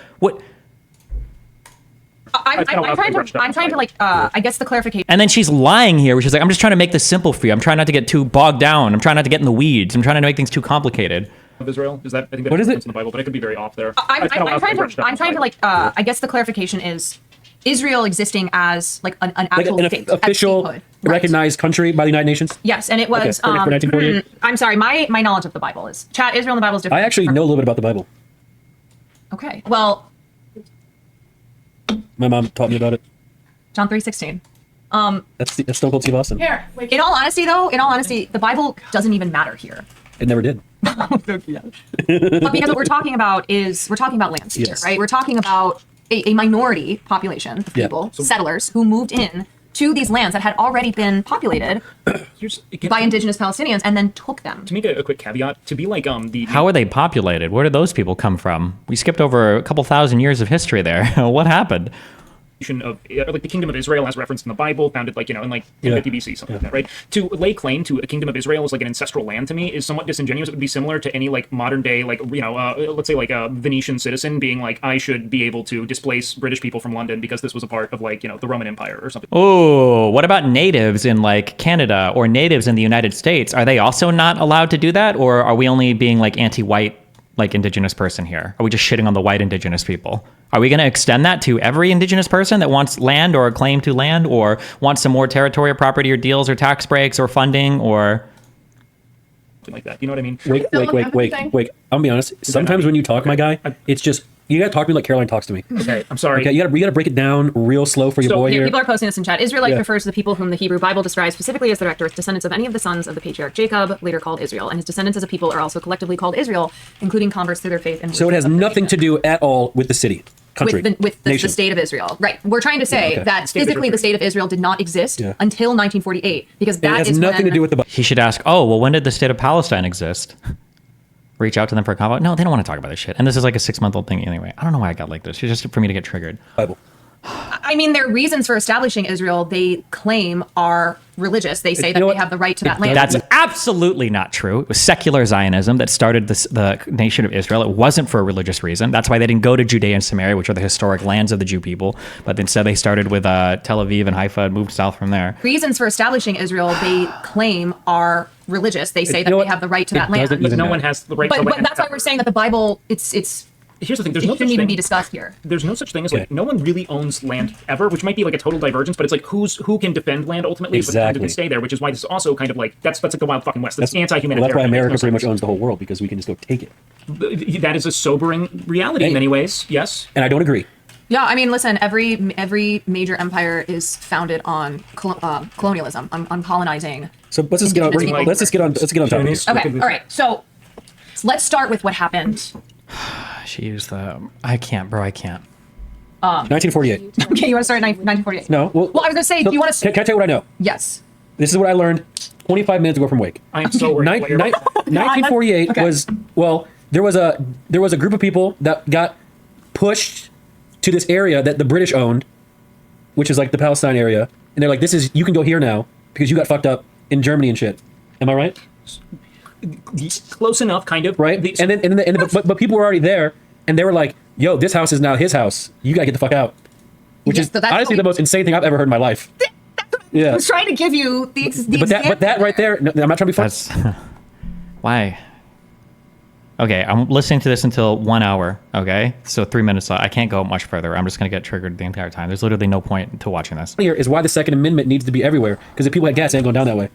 I'm trying to like, I guess the clarification.
And then she's lying here, which is like, I'm just trying to make this simple for you. I'm trying not to get too bogged down. I'm trying not to get in the weeds. I'm trying to make things too complicated.
Of Israel? I think that
What is it?
in the Bible, but I could be very off there.
I'm trying to like, I guess the clarification is Israel existing as like an actual
like an
state,
official
right.
recognized country by the United Nations?
Yes, and it was.
Okay, for 1948?
I'm sorry, my knowledge of the Bible is chat. Israel and the Bible is different.
I actually know a little bit about the Bible.
Okay, well,
My mom taught me about it.
John 3:16.
That's Stone Cold Steve Austin.
Here, wait.
In all honesty, the Bible doesn't even matter here.
It never did.
But because what we're talking about lands here,
Yes.
right? We're talking about a minority population of
Yeah.
people, settlers, who moved in to these lands that had already been populated by indigenous Palestinians and then took them.
To make a quick caveat, to be like
How are they populated? Where did those people come from? We skipped over a couple thousand years of history there. What happened?
of like the kingdom of Israel as referenced in the Bible, founded like, in like 50 BC, something like that, right? To lay claim to a kingdom of Israel as like an ancestral land to me is somewhat disingenuous. It would be similar to any like modern day, like, let's say like a Venetian citizen being like, I should be able to displace British people from London because this was a part of like, the Roman Empire or something.
Oh, what about natives in like Canada or natives in the United States? Are they also not allowed to do that? Or are we only being like anti-white, like indigenous person here? Are we just shitting on the white indigenous people? Are we going to extend that to every indigenous person that wants land or a claim to land or wants some more territory or property or deals or tax breaks or funding or
something like that? You know what I mean?
Wait. I'm gonna be honest. Sometimes when you talk, my guy, it's just, you gotta talk to me like Caroline talks to me.
Okay, I'm sorry.
Okay, you gotta break it down real slow for your boy here.
People are posting this in chat. Israelite refers to the people whom the Hebrew Bible describes specifically as the direct descendants of any of the sons of the patriarch Jacob, later called Israel. And his descendants as a people are also collectively called Israel, including converts through their faith in.
So it has nothing to do at all with the city, country,
with the state of Israel. Right. We're trying to say that physically the state of Israel did not exist until 1948 because that
has nothing to do with the.
He should ask, oh, well, when did the state of Palestine exist? Reach out to them for a convo. No, they don't want to talk about this shit. And this is like a 6-month-old thing anyway. I don't know why I got like this. It's just for me to get triggered.
Bible.
I mean, their reasons for establishing Israel, they claim, are religious. They say that they have the right to that land.
That's absolutely not true. It was secular Zionism that started the nation of Israel. It wasn't for a religious reason. That's why they didn't go to Judea and Samaria, which are the historic lands of the Jew people. But instead, they started with Tel Aviv and Haifa and moved south from there.
Reasons for establishing Israel, they claim, are religious. They say that they have the right to that land.
But no one has the right to land.
But that's why we're saying that the Bible, it's
here's the thing.
it shouldn't even be discussed here.
There's no such thing as like no one really owns land ever, which might be like a total divergence, but it's like who can defend land ultimately,
Exactly.
but can stay there, which is why this is also kind of like that's like the Wild fucking West. That's anti-humanitarian.
Well, that's why America
Makes no
pretty much
sense.
owns the whole world because we can just go take it.
That is a sobering reality in many ways. Yes,
and I don't agree.
Yeah, I mean, listen, every major empire is founded on colonialism, on colonizing.
So let's just get on. Let's just get on top of this.
Okay, all right. So let's start with what happened.
She used the. I can't, bro. I can't.
1948.
Okay, you want to start at 1948?
No. Well,
I was gonna say, do you want to?
Can I tell you what I know?
Yes.
This is what I learned 25 minutes ago from Wake.
I am so worried.
1948 was there was a group of people that got pushed to this area that the British owned, which is like the Palestine area, and they're like, you can go here now because you got fucked up in Germany and shit. Am I right?
Close enough, kind of.
Right. But people were already there, and they were like, "Yo, this house is now his house. You gotta get the fuck out." Which is honestly the most insane thing I've ever heard in my life. Yeah.
I was trying to give you the
But that right there, no, I'm not trying to be funny.
That's why. Okay, I'm listening to this until 1 hour. Okay, so 3 minutes. I can't go much further. I'm just gonna get triggered the entire time. There's literally no point to watching this.
Here is why the Second Amendment needs to be everywhere. Because if people had gas, they ain't going down that way.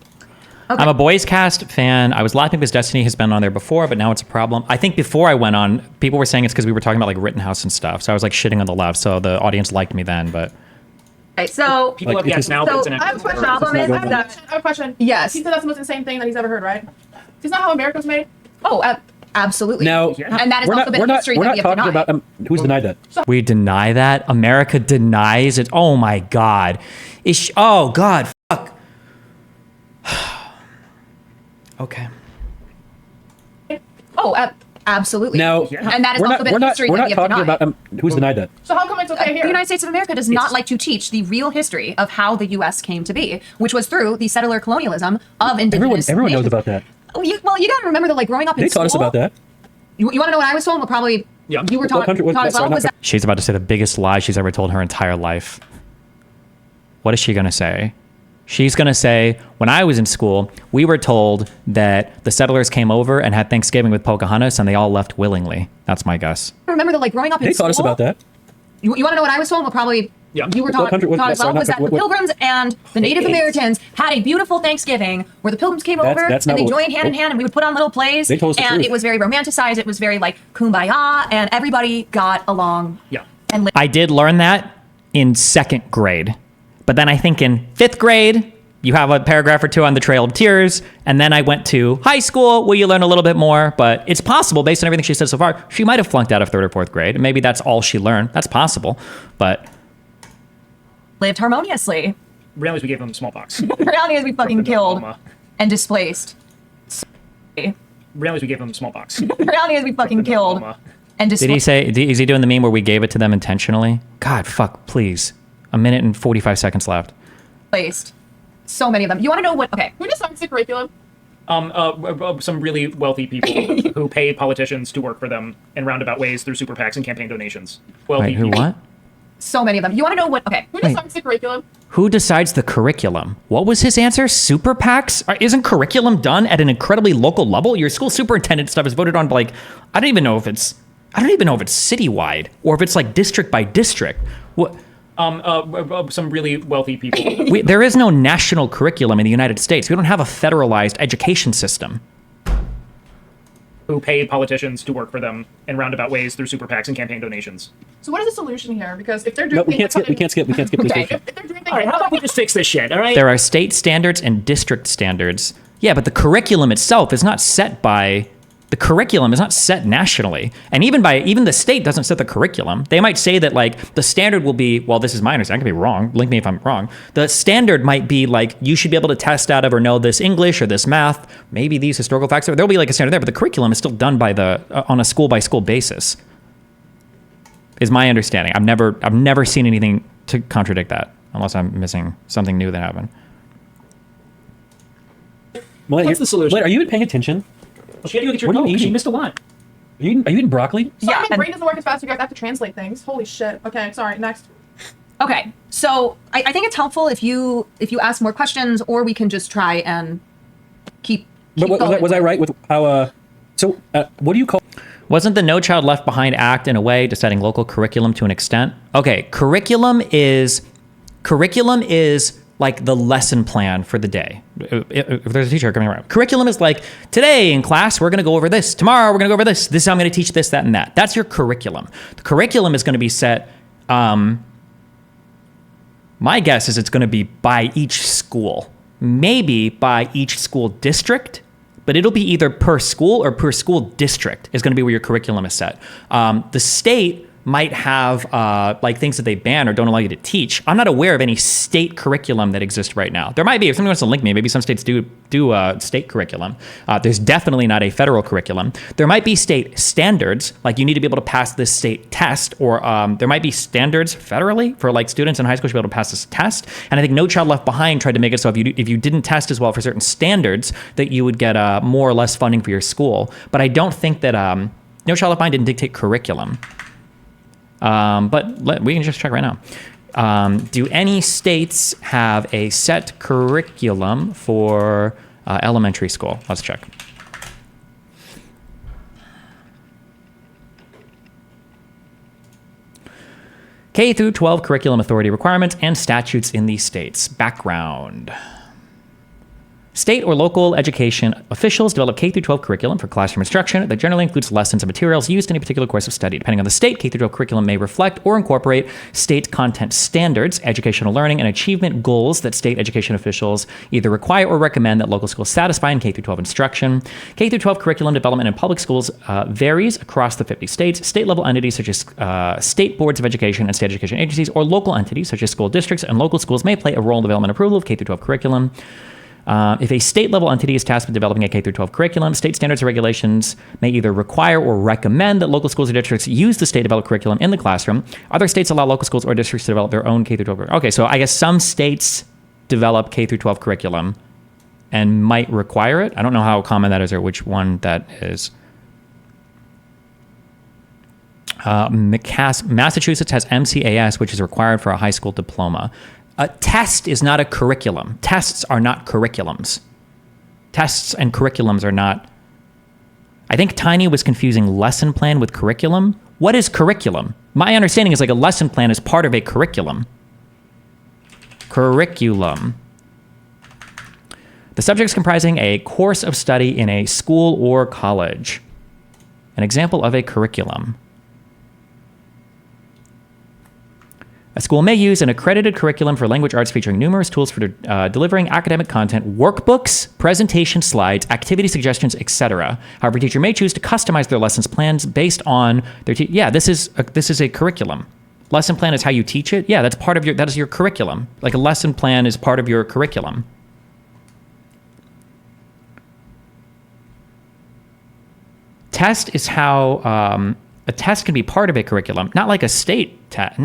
Okay.
I'm a Boys Cast fan. I was laughing because Destiny has been on there before, but now it's a problem. I think before I went on, people were saying it's because we were talking about like Rittenhouse and stuff. So I was like shitting on the left. So the audience liked me then, but.
Okay, so
People have gas now, but it's an
I have a question.
problem is
I have a question.
Yes.
He said that's the most insane thing that he's ever heard, right? Isn't that how America was made?
Absolutely.
Now,
and that has also been history
we're
that
not
we have
talking
denied.
about who's denied that.
We deny that. America denies it. Oh my God. Oh God. Fuck. Okay.
Absolutely.
Now,
and that has also been history
we're
that
not
we have
talking
denied.
about who's denied that.
So how come it's okay
The
here?
United States of America does not like to teach the real history of how the U.S. came to be, which was through the settler colonialism of indigenous
Everyone knows
nations.
about that.
You got to remember that, like, growing up in
They
school.
taught us about that.
You want to know what I was told? Well, probably
Yeah.
you were taught,
country-
taught as well.
sorry, not
Was that
She's about to say the biggest lie she's ever told her entire life. What is she going to say? She's going to say, when I was in school, we were told that the settlers came over and had Thanksgiving with Pocahontas and they all left willingly. That's my guess.
remember that, like, growing up in
They
school.
taught us about that.
You want to know what I was told? Well, probably
Yeah.
you were taught,
country was-
taught as
sorry,
well.
not
Was that
country,
the
what-
Pilgrims and the Native Americans had a beautiful Thanksgiving where the Pilgrims came over
That's
and
not
they
what-
joined hand in hand and we would put on little plays.
They told us the
and
truth.
it was very romanticized. It was very like kumbaya, and everybody got along.
Yeah.
And lived.
I did learn that in second grade. But then I think in fifth grade, you have a paragraph or two on the Trail of Tears. And then I went to high school where you learn a little bit more. But it's possible, based on everything she said so far, she might have flunked out of third or fourth grade. And maybe that's all she learned. That's possible. But
lived harmoniously.
Realize we gave them smallpox.
The reality is we fucking killed
Oklahoma.
and displaced.
Realize we gave them smallpox.
The reality is we fucking killed
Oklahoma.
and
did he
displaced.
say, is he doing the meme where we gave it to them intentionally? God, fuck, please. A minute and 45 seconds left.
So many of them. You want to know what? Okay.
Who decides the curriculum?
Some really wealthy people who pay politicians to work for them in roundabout ways through super PACs and campaign donations. Wealthy
Wait, who,
people.
what?
So many of them. You want to know what? Okay.
Who decides the curriculum?
Who decides the curriculum? What was his answer? Super PACs? Isn't curriculum done at an incredibly local level? Your school superintendent stuff is voted on, like, I don't even know if it's citywide or if it's like district by district. What?
Some really wealthy people.
There is no national curriculum in the United States. We don't have a federalized education system.
Who pay politicians to work for them in roundabout ways through super PACs and campaign donations.
So what is the solution here? Because if they're doing
No, we can't skip this.
Okay.
solution.
If they're doing things
All right, how about we just fix this shit, all right?
There are state standards and district standards. Yeah, but the curriculum itself is not set by... The curriculum is not set nationally. And even the state doesn't set the curriculum. They might say that, like, the standard will be... Well, this is my understanding. I could be wrong. Link me if I'm wrong. The standard might be, like, you should be able to test out of or know this English or this math, maybe these historical facts. There'll be, like, a standard there, but the curriculum is still done by on a school-by-school basis. Is my understanding. I've never seen anything to contradict that, unless I'm missing something new that happened.
What's the solution?
Wait, are you even paying attention?
Well, she had to go get your
What are you
Coke. She
eating?
missed a lot.
Are you eating broccoli?
Sorry, my
and-
brain doesn't work as fast as you guys have to translate things. Holy shit. Okay, sorry, next.
Okay, so I think it's helpful if you ask more questions, or we can just try and keep
But
going.
was I right with how? What do you call?
Wasn't the No Child Left Behind Act, in a way, deciding local curriculum to an extent? Okay, curriculum is like the lesson plan for the day. If there's a teacher coming around, curriculum is like, today in class we're going to go over this. Tomorrow we're going to go over this. This is how I'm going to teach this, that, and that. That's your curriculum. The curriculum is going to be set. My guess is it's going to be by each school, maybe by each school district, but it'll be either per school or per school district is going to be where your curriculum is set. The state might have like things that they ban or don't allow you to teach. I'm not aware of any state curriculum that exists right now. There might be. If someone wants to link me, maybe some states do state curriculum. There's definitely not a federal curriculum. There might be state standards, like you need to be able to pass this state test, or there might be standards federally for like students in high school should be able to pass this test. And I think No Child Left Behind tried to make it so if you didn't test as well for certain standards, that you would get more or less funding for your school. But I don't think that No Child Left Behind didn't dictate curriculum. But we can just check right now. Do any states have a set curriculum for elementary school? Let's check. K through 12 curriculum authority requirements and statutes in these states. Background. State or local education officials develop K through 12 curriculum for classroom instruction that generally includes lessons and materials used in a particular course of study. Depending on the state, K through 12 curriculum may reflect or incorporate state content standards, educational learning, and achievement goals that state education officials either require or recommend that local schools satisfy in K through 12 instruction. K through 12 curriculum development in public schools varies across the 50 states. State-level entities such as state boards of education and state education agencies, or local entities such as school districts and local schools may play a role in development and approval of K through 12 curriculum. If a state-level entity is tasked with developing a K through 12 curriculum, state standards or regulations may either require or recommend that local schools or districts use the state-developed curriculum in the classroom. Other states allow local schools or districts to develop their own K through 12 curriculum. Okay, so I guess some states develop K through 12 curriculum and might require it. I don't know how common that is or which one that is. Massachusetts has MCAS, which is required for a high school diploma. A test is not a curriculum. Tests are not curriculums. Tests and curriculums are not. I think Tiny was confusing lesson plan with curriculum. What is curriculum? My understanding is like a lesson plan is part of a curriculum. Curriculum. The subjects comprising a course of study in a school or college. An example of a curriculum. A school may use an accredited curriculum for language arts featuring numerous tools for delivering academic content, workbooks, presentation slides, activity suggestions, etc. However, a teacher may choose to customize their lessons plans based on their this is a curriculum. Lesson plan is how you teach it. Yeah, that is your curriculum. Like a lesson plan is part of your curriculum. Test is how a test can be part of a curriculum, not like a state test.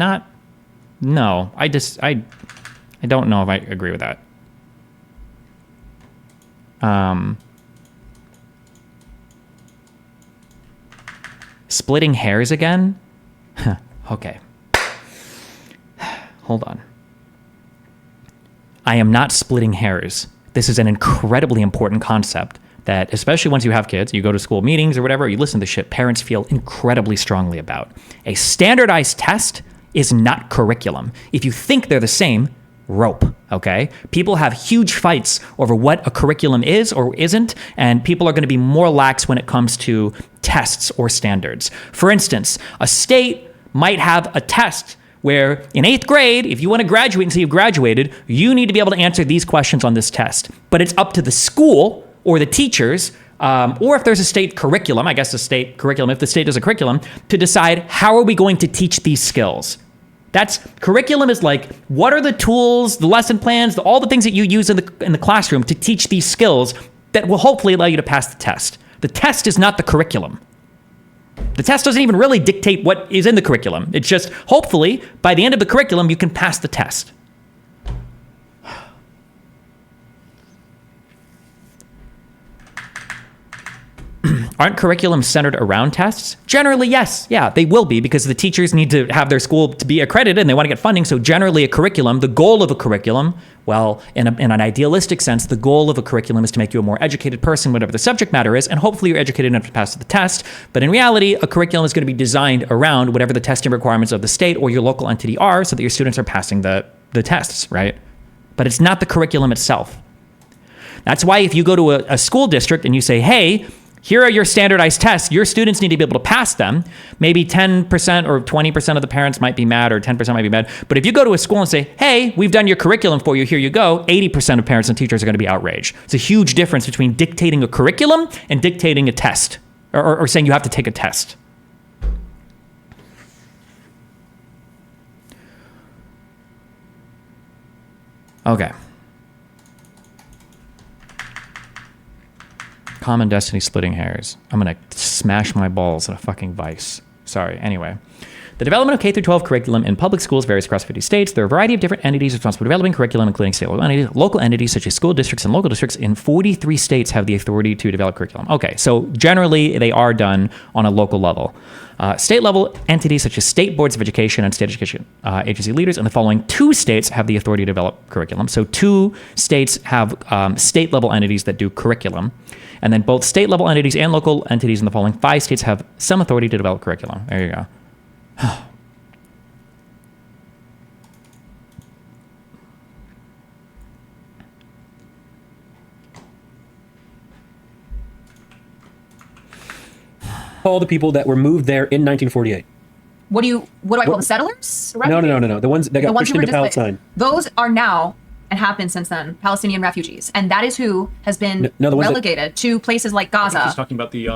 No, I don't know if I agree with that. Splitting hairs again? Okay. Hold on. I am not splitting hairs. This is an incredibly important concept that, especially once you have kids, you go to school meetings or whatever, you listen to shit parents feel incredibly strongly about. A standardized test is not curriculum. If you think they're the same, rope, okay? People have huge fights over what a curriculum is or isn't, and people are going to be more lax when it comes to tests or standards. For instance, a state might have a test where in 8th grade, if you want to graduate and say you've graduated, you need to be able to answer these questions on this test. But it's up to the school or the teachers, or if there's a state curriculum, I guess a state curriculum, if the state does a curriculum, to decide how are we going to teach these skills. Curriculum is like, what are the tools, the lesson plans, all the things that you use in the classroom to teach these skills that will hopefully allow you to pass the test. The test is not the curriculum. The test doesn't even really dictate what is in the curriculum. It's just, hopefully, by the end of the curriculum, you can pass the test. Aren't curriculums centered around tests? Generally, yes. Yeah, they will be because the teachers need to have their school to be accredited and they want to get funding. So generally a curriculum, the goal of a curriculum, well, in an idealistic sense, the goal of a curriculum is to make you a more educated person, whatever the subject matter is, and hopefully you're educated enough to pass the test. But in reality, a curriculum is going to be designed around whatever the testing requirements of the state or your local entity are so that your students are passing the tests, right? But it's not the curriculum itself. That's why if you go to a school district and you say, hey, here are your standardized tests. Your students need to be able to pass them. Maybe 10% or 20% of the parents might be mad or 10% might be mad. But if you go to a school and say, hey, we've done your curriculum for you, here you go, 80% of parents and teachers are going to be outraged. It's a huge difference between dictating a curriculum and dictating a test or saying you have to take a test. Okay. Common destiny splitting hairs. I'm going to smash my balls in a fucking vice. Sorry. Anyway. The development of K-12 curriculum in public schools varies across 50 states. There are a variety of different entities responsible for developing curriculum, including state local entities such as school districts and local districts in 43 states have the authority to develop curriculum. Okay, so generally they are done on a local level. State level entities such as state boards of education and state education agency leaders in the following 2 states have the authority to develop curriculum. So 2 states have state level entities that do curriculum. And then both state level entities and local entities in the following 5 states have some authority to develop curriculum. There you go.
All the people that were moved there in 1948.
What do I call the settlers?
No. The ones that got pushed into
displaced.
Palestine.
Those are now, and have been since then, Palestinian refugees. And that is who has been relegated to places like Gaza.
He's talking about the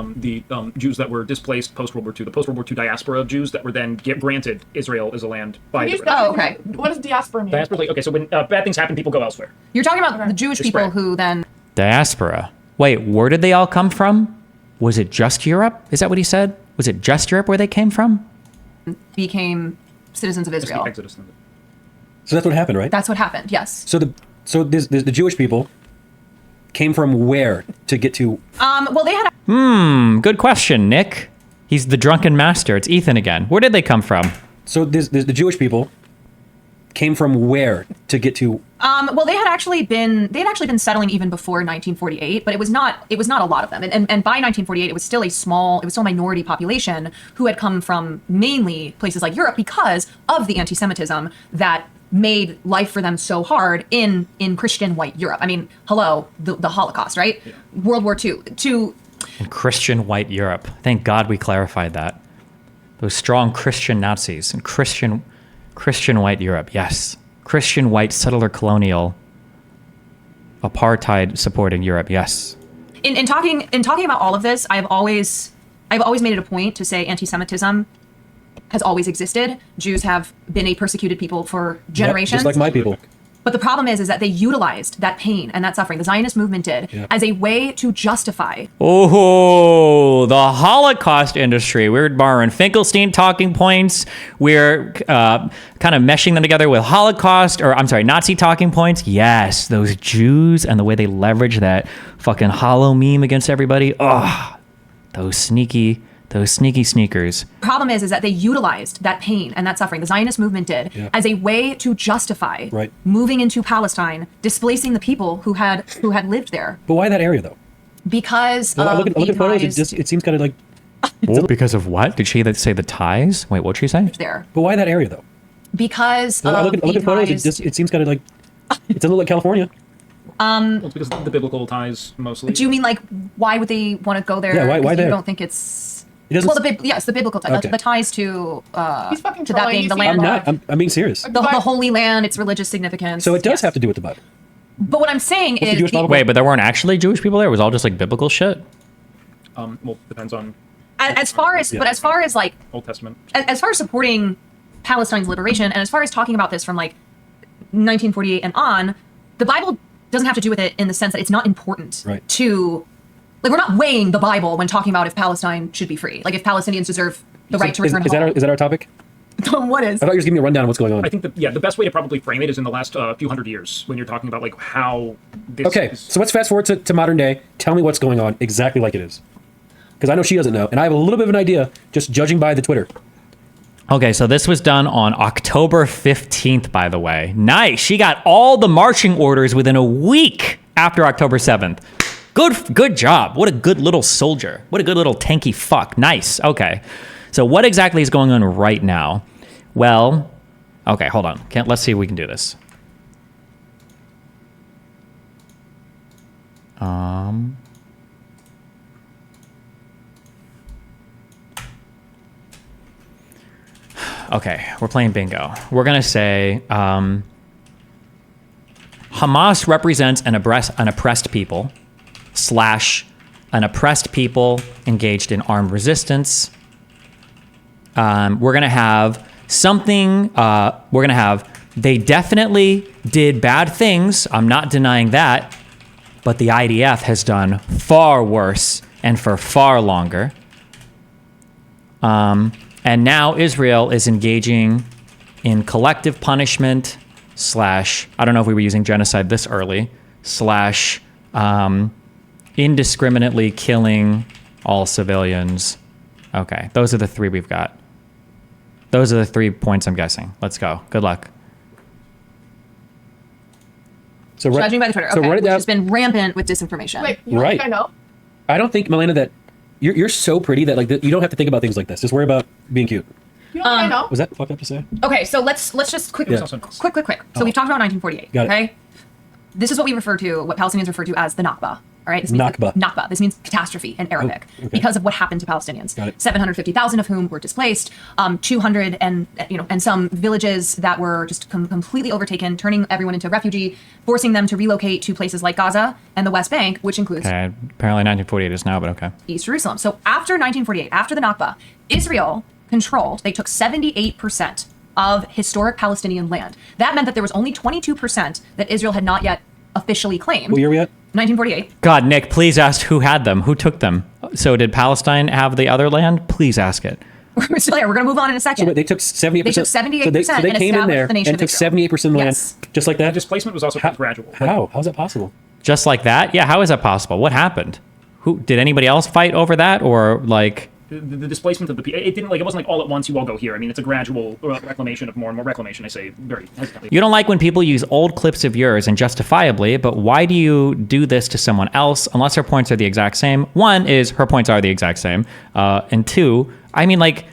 Jews that were displaced post-World War II, the post-World War II diaspora of Jews that were then granted Israel as a land by the British.
Oh, okay.
What does diaspora mean?
Diaspora, like, okay, so when bad things happen, people go elsewhere.
You're talking about the Jewish people who then...
Diaspora. Wait, where did they all come from? Was it just Europe? Is that what he said? Was it just Europe where they came from?
Became citizens of Israel.
Exodus.
So that's what happened, right?
That's what happened, yes.
So the Jewish people came from where to get to?
Well, they had...
Good question, Nick. He's the drunken master. It's Ethan again. Where did they come from?
So the Jewish people came from where to get to?
Well, they had actually been settling even before 1948, but it was not a lot of them. And by 1948, it was still a minority population who had come from mainly places like Europe because of the anti-Semitism that made life for them so hard in Christian white Europe. I mean, hello, the Holocaust, right? Yeah. World War II.
In Christian white Europe. Thank God we clarified that. Those strong Christian Nazis in Christian white Europe, yes. Christian white settler colonial apartheid supporting Europe, yes.
In talking about all of this, I've always made it a point to say anti-Semitism has always existed. Jews have been a persecuted people for generations.
Just like my people.
But the problem is that they utilized that pain and that suffering, the Zionist movement did, as a way to justify.
Oh, the Holocaust industry. We're borrowing Finkelstein talking points. We're kind of meshing them together with Nazi talking points. Yes, those Jews and the way they leverage that fucking hollow meme against everybody. Oh, those sneaky sneakers.
Problem is that they utilized that pain and that suffering, the Zionist movement did, as a way to justify moving into Palestine, displacing the people who had lived there.
But why that area though?
Because
look at photos. It seems kind of like.
Because of what? Did she say the ties? Wait, what'd she say?
There.
But why that area though?
Because
look at photos. It seems kind of like. It's a little like California.
Well, it's because of the biblical ties mostly.
Do you mean like why would they want to go there?
Yeah, why there?
You don't think it's.
Well,
the biblical ties.
Okay.
The ties to
He's fucking
to that being the land.
I'm being serious.
The Holy Land, its religious significance.
So it does have to do with the Bible.
But what I'm saying is,
wait, but there weren't actually Jewish people there. It was all just like biblical shit.
Well, depends on.
As far as like
Old Testament.
As far as supporting Palestine's liberation, and as far as talking about this from like 1948 and on, the Bible doesn't have to do with it in the sense that it's not important to Like, we're not weighing the Bible when talking about if Palestine should be free. Like, if Palestinians deserve the right to return home.
Is that our topic?
What is?
I thought you were just giving me a rundown of what's going on.
I think that, yeah, the best way to probably frame it is in the last few hundred years when you're talking about like how this
Okay,
is.
so let's fast forward to modern day. Tell me what's going on exactly like it is. Because I know she doesn't know, and I have a little bit of an idea just judging by the Twitter.
Okay, so this was done on October 15th, by the way. Nice. She got all the marching orders within a week after October 7th. Good job. What a good little soldier. What a good little tanky fuck. Nice. Okay. So what exactly is going on right now? Well, okay, hold on. Let's see if we can do this. Okay, we're playing bingo. We're going to say Hamas represents an oppressed people / an oppressed people engaged in armed resistance. We're going to have something, they definitely did bad things. I'm not denying that. But the IDF has done far worse and for far longer. And now Israel is engaging in collective punishment / I don't know if we were using genocide this early / indiscriminately killing all civilians. Okay, those are the three we've got. Those are the 3 points I'm guessing. Let's go. Good luck.
So
Judging by the Twitter, okay, which has been rampant with disinformation.
Wait, you
Right.
think I know?
I don't think, Milena, that you're so pretty that like you don't have to think about things like this. Just worry about being cute.
You don't think I know?
Was that fucked up to say?
Okay, so let's just quick. So we've talked about 1948.
Got it.
Okay, this is what what Palestinians refer to as the Nakba. All right, this means
Nakba.
Nakba. This means catastrophe in Arabic because of what happened to Palestinians.
Got it.
750,000 of whom were displaced. 200 and some villages that were just completely overtaken, turning everyone into a refugee, forcing them to relocate to places like Gaza and the West Bank, which includes
Okay, apparently 1948 is now, but okay.
East Jerusalem. So after 1948, after the Nakba, Israel they took 78% of historic Palestinian land. That meant that there was only 22% that Israel had not yet officially claimed.
What year are we at?
1948.
God, Nick, please ask who had them, who took them. So did Palestine have the other land? Please ask it.
We're still here. We're going to move on in a second.
So wait, they took 78%.
They took 78%
So they
and
came in there
established the nation
and
of
took
Israel.
78% of the
Yes.
land, just like that.
Displacement was also gradual.
How? How's that possible?
Just like that? Yeah, how is that possible? What happened? Who did anybody else fight over that, or like?
The displacement of the people, it wasn't like all at once you all go here. I mean, it's a gradual reclamation of more and more reclamation, I say very hesitantly.
You don't like when people use old clips of yours, and justifiably, but why do you do this to someone else unless her points are the exact same? One is her points are the exact same, and two, I mean, like,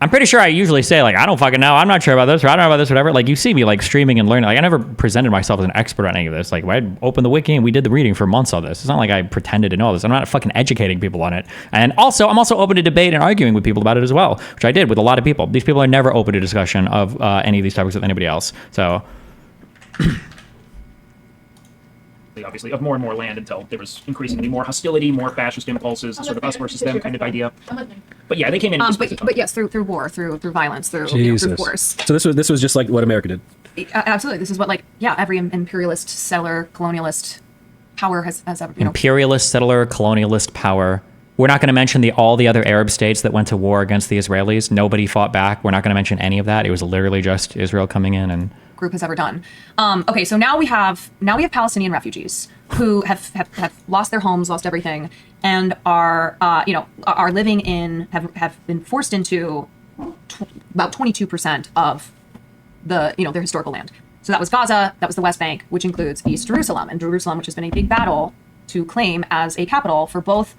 I'm pretty sure I usually say, like, I don't fucking know, I'm not sure about this, or I don't know about this, whatever. Like, you see me, like, streaming and learning. Like, I never presented myself as an expert on any of this. Like, I opened the wiki and we did the reading for months on this. It's not like I pretended to know this. I'm not fucking educating people on it. And also, I'm also open to debate and arguing with people about it as well, which I did with a lot of people. These people are never open to discussion of any of these topics with anybody else. So...
obviously, of more and more land until there was increasingly more hostility, more fascist impulses, sort of us versus them kind of idea. But yeah, they came in.
But yes, through war, through violence, through force.
So this was just like what America did.
Absolutely, this is what every imperialist, settler, colonialist power has ever.
Imperialist, settler, colonialist power. We're not going to mention all the other Arab states that went to war against the Israelis. Nobody fought back. We're not going to mention any of that. It was literally just Israel coming in and.
Group has ever done. Okay, so now we have Palestinian refugees who have lost their homes, lost everything, and are living in have been forced into about 22% of their historical land. So that was Gaza, that was the West Bank, which includes East Jerusalem, and Jerusalem, which has been a big battle to claim as a capital for both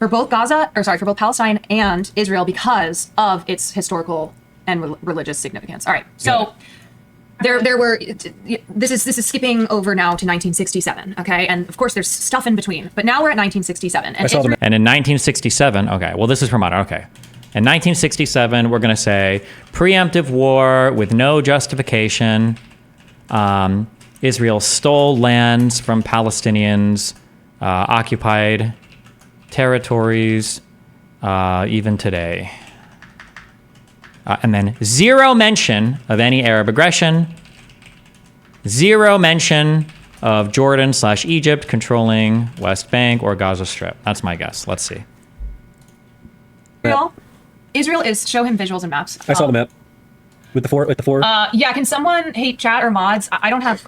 Palestine and Israel because of its historical and religious significance. All right, so. There were. This is skipping over now to 1967. Okay, and of course there's stuff in between. But now we're at 1967, and
in 1967, okay. Well, this is from modern. Okay, in 1967, we're gonna say preemptive war with no justification. Israel stole lands from Palestinians, occupied territories, even today. And then zero mention of any Arab aggression, zero mention of Jordan / Egypt controlling West Bank or Gaza Strip. That's my guess. Let's see.
Israel is, show him visuals and maps.
I saw the map with the four.
Yeah, can someone, hey, chat or mods? I don't have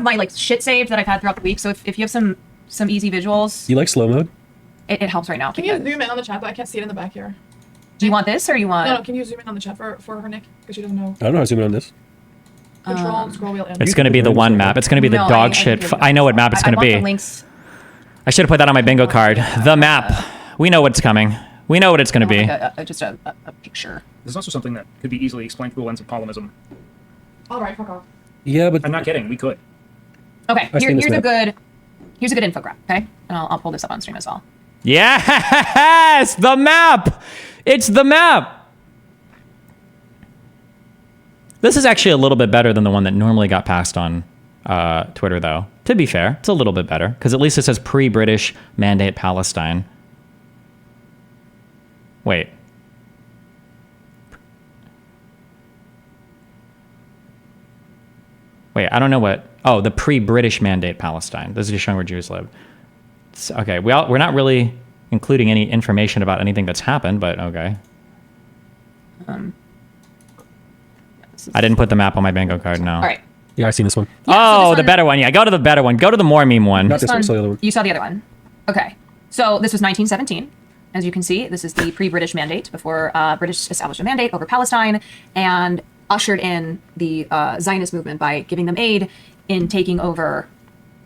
my like shit saved that I've had throughout the week. So if you have some easy visuals,
You like slow mode?
it helps right now.
Can you zoom in on the chat? Though I can't see it in the back here.
Do you want this or you want?
No, can you zoom in on the chat for her, Nick? Because she doesn't know.
I don't know how to zoom in on this.
Control, scroll wheel, and.
It's going to be the one map. It's going to be the
No,
dog
I
shit.
think
I know what map it's going to
want
be.
the links.
I should have put that on my bingo card. The map. We know what's coming. We know what it's going to be.
Like just a picture.
There's also something that could be easily explained through the lens of polymism.
All right, fuck off.
Yeah, but
I'm not kidding. We could.
Okay,
I've seen this
here's a
map.
good infographic. Okay, and I'll pull this up on stream as well.
Yes, the map. It's the map. This is actually a little bit better than the one that normally got passed on Twitter, though. To be fair, it's a little bit better because at least it says pre-British mandate Palestine. Wait. Wait, I don't know what. Oh, the pre-British mandate Palestine. This is just showing where Jews live. Okay, we're not really including any information about anything that's happened, but okay. I didn't put the map on my bingo card, no.
All right.
yeah, I've seen this one.
Oh,
this
the
one-
better one. Yeah, go to the better one. Go to the more meme one.
Not this one. I saw the other one.
You saw the other one. Okay. So this was 1917. As you can see, this is the pre-British mandate before British established a mandate over Palestine and ushered in the Zionist movement by giving them aid in taking over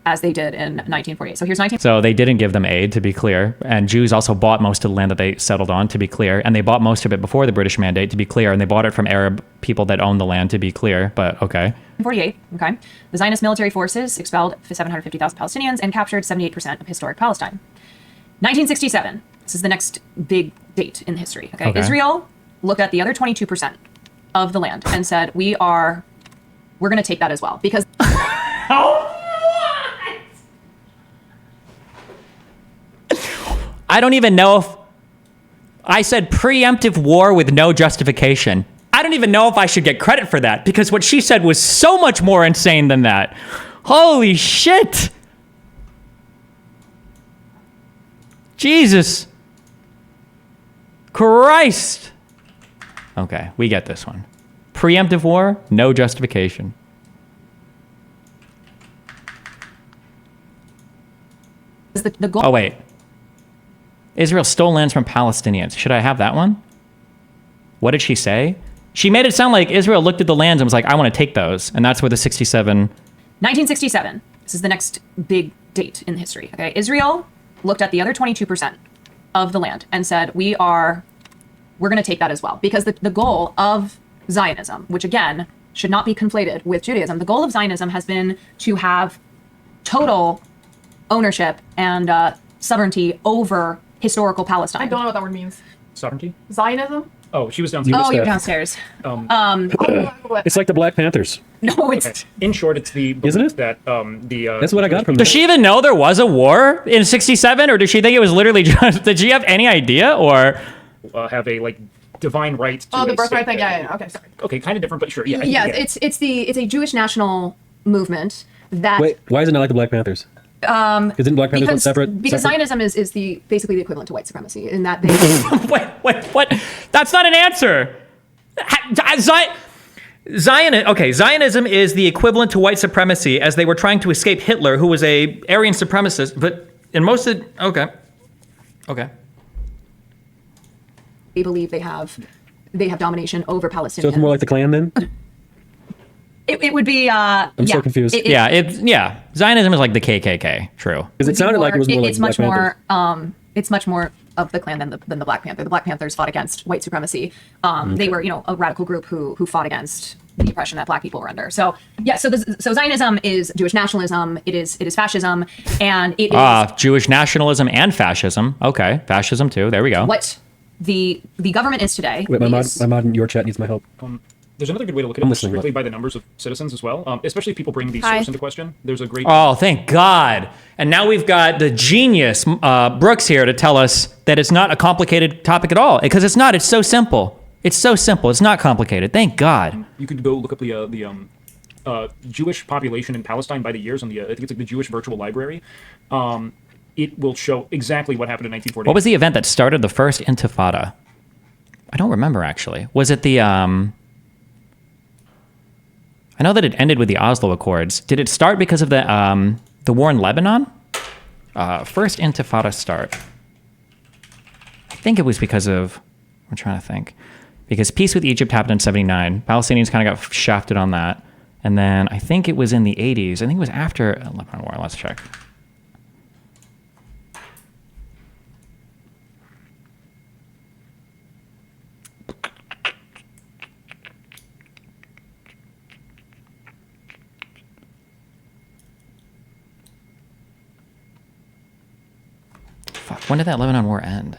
as they did in 1948. So here's 19.
So they didn't give them aid, to be clear. And Jews also bought most of the land that they settled on, to be clear. And they bought most of it before the British mandate, to be clear. And they bought it from Arab people that owned the land, to be clear. But okay.
1948. Okay. The Zionist military forces expelled 750,000 Palestinians and captured 78% of historic Palestine. 1967. This is the next big date in history. Okay.
Okay.
Israel looked at the other 22% of the land and said, we're going to take that as well because
I don't even know if I said preemptive war with no justification. I don't even know if I should get credit for that because what she said was so much more insane than that. Holy shit. Jesus Christ. Okay, we get this one. Preemptive war, no justification.
the goal.
Oh, wait. Israel stole lands from Palestinians. Should I have that one? What did she say? She made it sound like Israel looked at the lands and was like, I want to take those. And that's where the 67...
1967. This is the next big date in history. Okay. Israel looked at the other 22% of the land and said, we're going to take that as well. Because the goal of Zionism, which again should not be conflated with Judaism, the goal of Zionism has been to have total ownership and sovereignty over historical Palestine.
I don't know what that word means.
Sovereignty?
Zionism?
Oh, she was downstairs.
Oh, you're
that.
downstairs.
It's like the Black Panthers.
No, it's
In short, it's the belief
Isn't it?
that
That's what I got from
Does she even know there was a war in 67? Or does she think it was literally just... Did she have any idea? Or...
have a like divine right to
Oh, the
a
birthright
state
thing. Yeah. Okay, sorry.
Okay, kind of different, but sure. Yeah, I think
yeah,
I get it.
it's a Jewish national movement that
Wait, why is it not like the Black Panthers? Isn't Black Panthers one separate?
because
separate?
Zionism is basically the equivalent to white supremacy in that they
Wait, what? That's not an answer. Zionism is the equivalent to white supremacy as they were trying to escape Hitler, who was a Aryan supremacist. But in most of... Okay.
they believe they have domination over Palestinians.
So it's more like the Klan then?
It would be.
I'm so confused.
Zionism is like the KKK. True.
Because it sounded like it was more like
it's
the Black
much
Panthers.
more. It's much more of the Klan than the Black Panther. The Black Panthers fought against white supremacy. They were, a radical group who fought against the oppression that Black people were under. So yeah, so Zionism is Jewish nationalism. It is fascism, and it is
Jewish nationalism and fascism. Okay, fascism too. There we go.
what the government is today.
Wait, my
is-
mod in your chat needs my help.
There's another good way to look at
I'm
it
listening,
strictly
look.
by the numbers of citizens as well, especially if people bring the
Hi.
source into question. There's a great...
Oh, thank God. And now we've got the genius Brooks here to tell us that it's not a complicated topic at all. Because it's not. It's so simple. It's so simple. It's not complicated. Thank God.
You could go look up the Jewish population in Palestine by the years on the I think it's like the Jewish Virtual Library. It will show exactly what happened in 1948.
What was the event that started the first Intifada? I don't remember, actually. Was it the... I know that it ended with the Oslo Accords. Did it start because of the war in Lebanon? First Intifada start. I think it was because of... I'm trying to think. Because peace with Egypt happened in 79. Palestinians kind of got shafted on that. And then I think it was in the 80s. I think it was after Lebanon War. Let's check. Fuck, when did that Lebanon War end?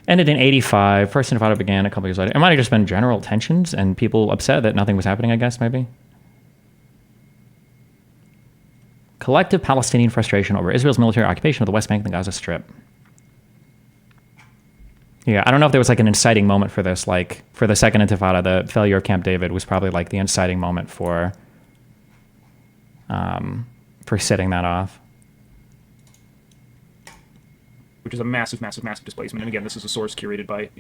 Ended in 85. First Intifada began a couple years later. It might have just been general tensions and people upset that nothing was happening, I guess, maybe. Collective Palestinian frustration over Israel's military occupation of the West Bank and the Gaza Strip. Yeah, I don't know if there was like an inciting moment for this. Like for the Second Intifada, the failure of Camp David was probably like the inciting moment for setting that off.
Which is a massive, massive, massive displacement. And again, this is a source curated by,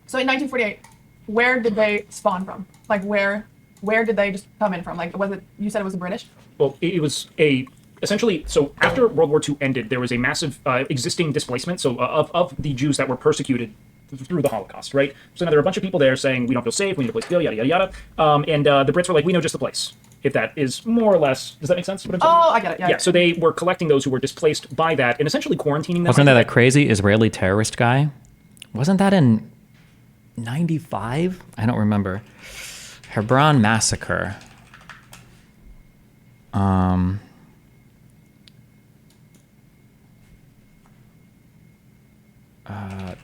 So in 1948, where did they spawn from? Like where did they just come in from? Like was it? You said it was the British?
Well, it was essentially, so after World War II ended, there was a massive existing displacement. So of the Jews that were persecuted through the Holocaust, right? So now there were a bunch of people there saying we don't feel safe, we need a place to go, yada yada yada. And the Brits were like, we know just the place. If that is more or less, does that make sense? What I'm saying?
Oh, I get it. Yeah.
So they were collecting those who were displaced by that and essentially quarantining them.
Wasn't that crazy Israeli terrorist guy? Wasn't that in 95? I don't remember. Hebron massacre.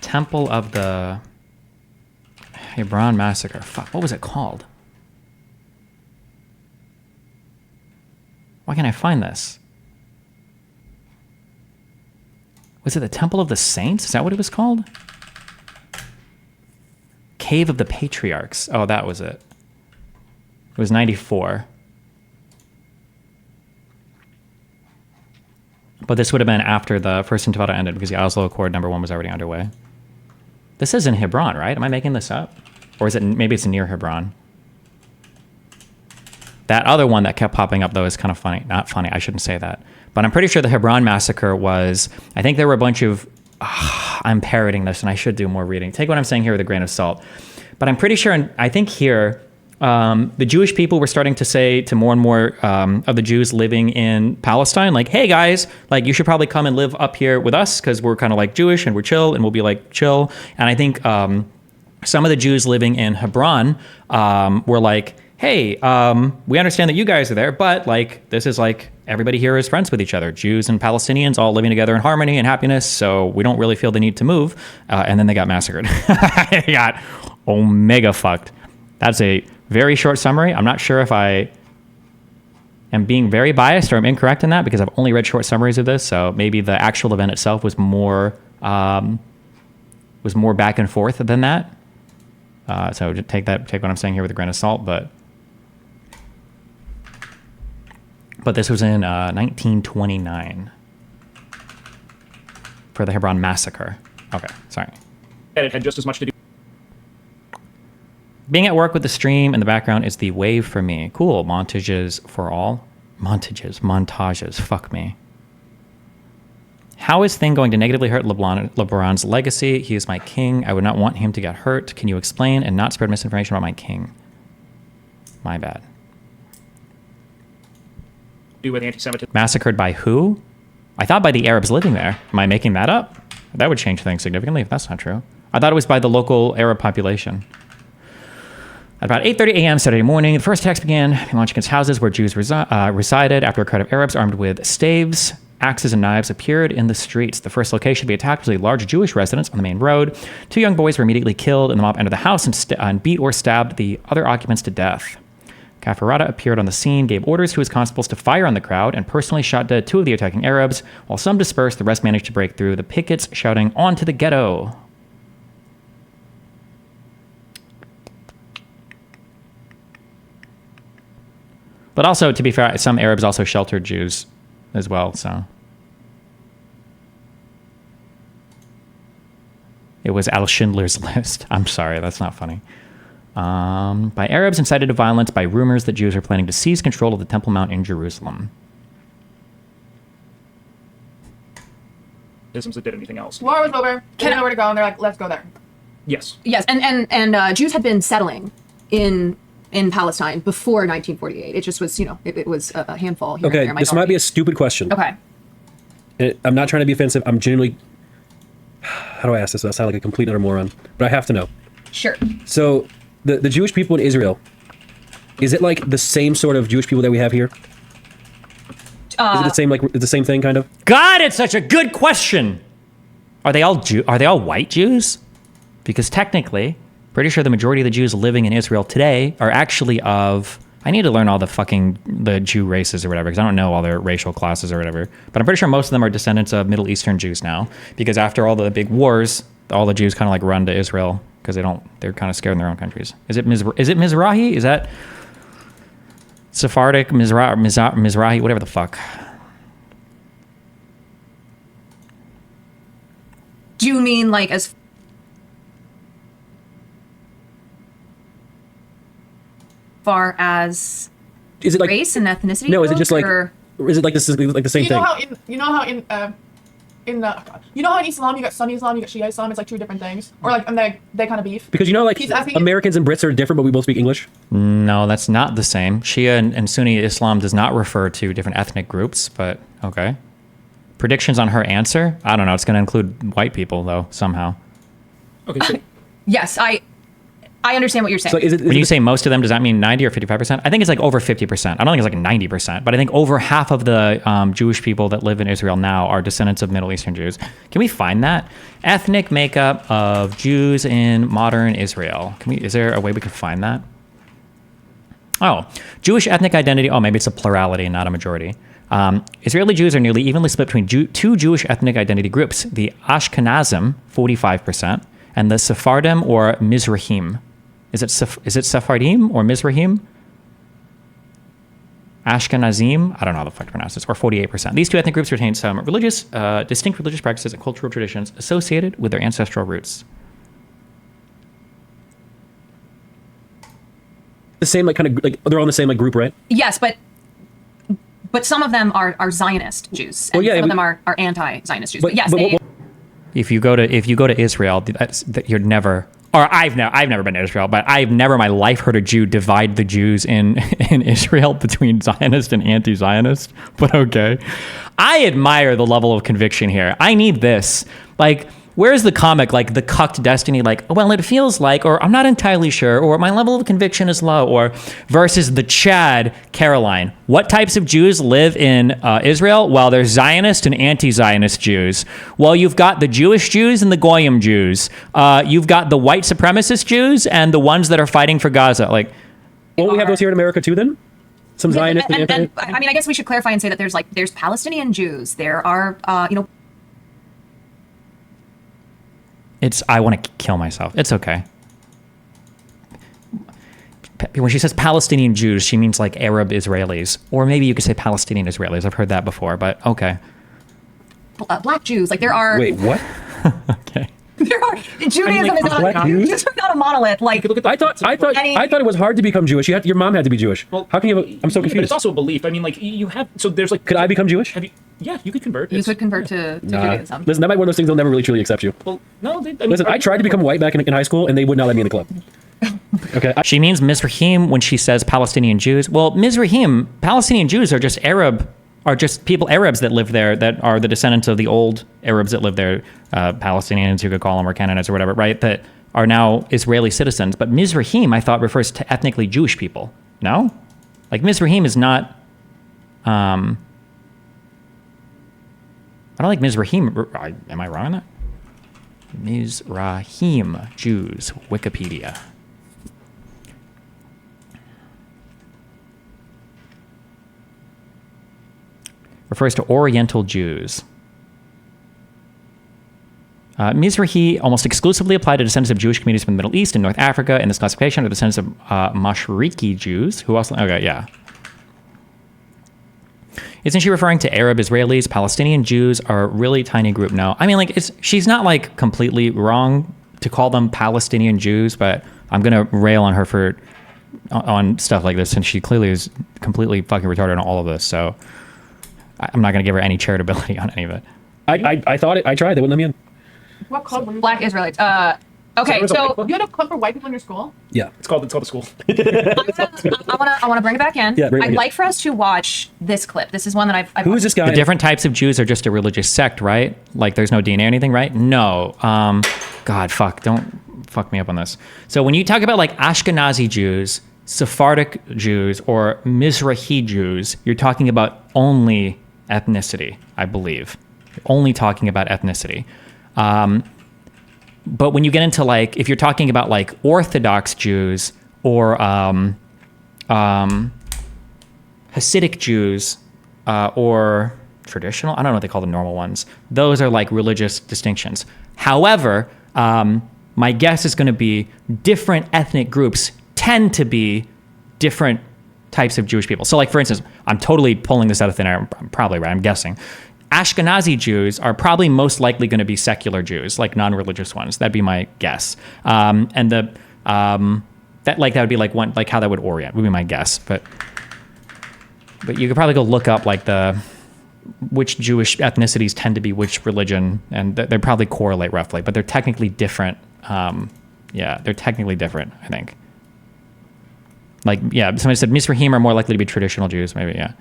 Temple of the Hebron massacre. Fuck, what was it called? Why can't I find this? Was it the Temple of the Saints? Is that what it was called? Cave of the Patriarchs. Oh, that was it. It was 94. But this would have been after the First Intifada ended because the Oslo Accord #1 was already underway. This is in Hebron, right? Am I making this up? Or is it, maybe it's near Hebron? That other one that kept popping up, though, is kind of funny. Not funny, I shouldn't say that. But I'm pretty sure the Hebron massacre was... I think there were a bunch of... I'm parroting this, and I should do more reading. Take what I'm saying here with a grain of salt. But I'm pretty sure, and I think here, the Jewish people were starting to say to more and more of the Jews living in Palestine, like, hey, guys, like, you should probably come and live up here with us because we're kind of, like, Jewish, and we're chill, and we'll be, like, chill. And I think some of the Jews living in Hebron were like... hey, we understand that you guys are there, but like this is like everybody here is friends with each other. Jews and Palestinians all living together in harmony and happiness, so we don't really feel the need to move. And then they got massacred. They got omega fucked. That's a very short summary. I'm not sure if I am being very biased or I'm incorrect in that because I've only read short summaries of this, so maybe the actual event itself was more back and forth than that. So just take what I'm saying here with a grain of salt, But this was in 1929 for the Hebron massacre. Okay, sorry.
And it had just as much to do.
Being at work with the stream in the background is the wave for me. Cool. Montages for all. Montages. Fuck me. How is Thing going to negatively hurt LeBron's legacy? He is my king. I would not want him to get hurt. Can you explain and not spread misinformation about my king? My bad.
Do with anti-Semitism.
Massacred by who? I thought by the Arabs living there. Am I making that up? That would change things significantly if that's not true. I thought it was by the local Arab population. At about 8:30 a.m. Saturday morning, the first attacks began. They launched against houses where Jews resided after a crowd of Arabs armed with staves, axes, and knives appeared in the streets. The first location to be attacked was a large Jewish residence on the main road. 2 young boys were immediately killed, and the mob entered the house and beat or stabbed the other occupants to death. Kafarada appeared on the scene, gave orders to his constables to fire on the crowd, and personally shot dead 2 of the attacking Arabs. While some dispersed, the rest managed to break through, the pickets shouting, "On to the ghetto!" But also, to be fair, some Arabs also sheltered Jews as well, so. It was Al Schindler's List. I'm sorry, that's not funny. By Arabs incited to violence by rumors that Jews are planning to seize control of the Temple Mount in Jerusalem.
Isms that did anything else.
War was over. They didn't know where to go, and they're like, let's go there.
Yes.
Yes, and Jews had been settling in Palestine before 1948. It just was, it was a handful here and
Okay,
there,
this might be a stupid question.
Okay.
I'm not trying to be offensive. I'm genuinely... How do I ask this? I sound like a complete utter moron. But I have to know.
Sure.
So, the Jewish people in Israel, is it like the same sort of Jewish people that we have here? Is it the same, like, the same thing, kind of?
God, it's such a good question! Are they all white Jews? Because technically, pretty sure the majority of the Jews living in Israel today are actually of... I need to learn all the Jew races or whatever, because I don't know all their racial classes or whatever. But I'm pretty sure most of them are descendants of Middle Eastern Jews now, because after all the big wars, all the Jews kind of like run to Israel because they're kind of scared in their own countries. Is it Mizrahi? Is that Sephardic, Mizrahi, whatever the fuck?
Do you mean like as far as
Is it like
race and ethnicity?
No, is it
goes,
just like,
or-
or is it like this is like the same thing?
You know how in Islam you got Sunni Islam, you got Shia Islam. It's like 2 different things, or like, and they kind of beef.
Because like
He's asking-
Americans and Brits are different, but we both speak English.
No, that's not the same. Shia and Sunni Islam does not refer to different ethnic groups, but okay. Predictions on her answer? I don't know. It's going to include white people, though, somehow.
Okay, so
Yes, I understand what you're saying.
So is it
When you say most of them, does that mean 90 or 55%? I think it's like over 50%. I don't think it's like 90%, but I think over half of the Jewish people that live in Israel now are descendants of Middle Eastern Jews. Can we find that? Ethnic makeup of Jews in modern Israel. Is there a way we can find that? Oh, Jewish ethnic identity. Oh, maybe it's a plurality and not a majority. Israeli Jews are nearly evenly split between 2 Jewish ethnic identity groups, the Ashkenazim, 45%, and the Sephardim or Mizrahim. Is it Sephardim or Mizrahim? Ashkenazim? I don't know how the fuck to pronounce this. Or 48%. These 2 ethnic groups retain some distinct religious practices and cultural traditions associated with their ancestral roots.
the same like kind of like they're all in the same like group, right?
Yes, but some of them are Zionist Jews, and some of them are anti-Zionist Jews. But yes,
if you go to Israel, you're never. Or I've never been to Israel, but I've never in my life heard a Jew divide the Jews in Israel between Zionist and anti-Zionist. But okay. I admire the level of conviction here. I need this. Like, where's the comic, like the cucked destiny, like, well, it feels like, or I'm not entirely sure, or my level of conviction is low, or versus the Chad Caroline. What types of Jews live in Israel? Well, there's Zionist and anti-Zionist Jews. Well, you've got the Jewish Jews and the Goyim Jews. You've got the white supremacist Jews and the ones that are fighting for Gaza. Like,
won't we have those here in America too then? Some Zionist
and I mean, I guess we should clarify and say that there's Palestinian Jews. There are,
I want to kill myself. It's okay. When she says Palestinian Jews, she means like Arab Israelis. Or maybe you could say Palestinian Israelis. I've heard that before, but okay.
Black Jews. Like there are...
Wait, what?
Okay.
There are... Judaism is not a monolith. Like,
I thought it was hard to become Jewish. Your mom had to be Jewish. Well, how can you have I'm so confused.
But it's also a belief. I mean, like, you have... So there's like...
Could I become Jewish?
Yeah, you could convert.
You could convert to Judaism.
Listen, that might be one of those things they'll never really truly accept you.
Well, no.
Listen, I tried to become white back in high school, and they would not let me in the club. Okay.
She means Mizrahim when she says Palestinian Jews. Well, Mizrahim, Palestinian Jews are just Arabs that live there, that are the descendants of the old Arabs that live there, Palestinians, you could call them, or Canaanites or whatever, right? That are now Israeli citizens. But Mizrahim, I thought, refers to ethnically Jewish people. No? Like, Mizrahim is not... I don't think Mizrahim... Am I wrong on that? Mizrahim Jews, Wikipedia. refers to Oriental Jews. Mizrahi almost exclusively applied to descendants of Jewish communities from the Middle East and North Africa. In this classification are descendants of Mashriki Jews, who also... Okay, yeah. Isn't she referring to Arab Israelis? Palestinian Jews are a really tiny group. No. I mean, like, she's not, like, completely wrong to call them Palestinian Jews, but I'm going to rail on her on stuff like this, since she clearly is completely fucking retarded on all of this, so I'm not going to give her any charitability on any of it.
I thought it. I tried. They wouldn't let me in.
What club were you?
Black Israelites. Okay, so
You had a club for white people in your school?
Yeah.
It's called the school.
I want to bring it back in.
Yeah, bring it
I'd
in.
like for us to watch this clip. This is one that I've
Who is this guy?
The different types of Jews are just a religious sect, right? Like, there's no DNA or anything, right? No. God, fuck. Don't fuck me up on this. So when you talk about, like, Ashkenazi Jews, Sephardic Jews, or Mizrahi Jews, you're talking about only ethnicity, I believe. You're only talking about ethnicity. But when you get into, like, if you're talking about, like, Orthodox Jews or Hasidic Jews or traditional, I don't know what they call the normal ones. Those are, like, religious distinctions. However, my guess is going to be different ethnic groups tend to be different types of Jewish people. So, like, for instance, I'm totally pulling this out of thin air. I'm probably right. I'm guessing. Ashkenazi Jews are probably most likely going to be secular Jews, like non-religious ones. That'd be my guess. And that would be like one, like how that would orient would be my guess. But you could probably go look up like which Jewish ethnicities tend to be which religion, and they probably correlate roughly. But they're technically different. They're technically different, I think. Like, yeah, somebody said Mizrahim are more likely to be traditional Jews. Maybe, yeah.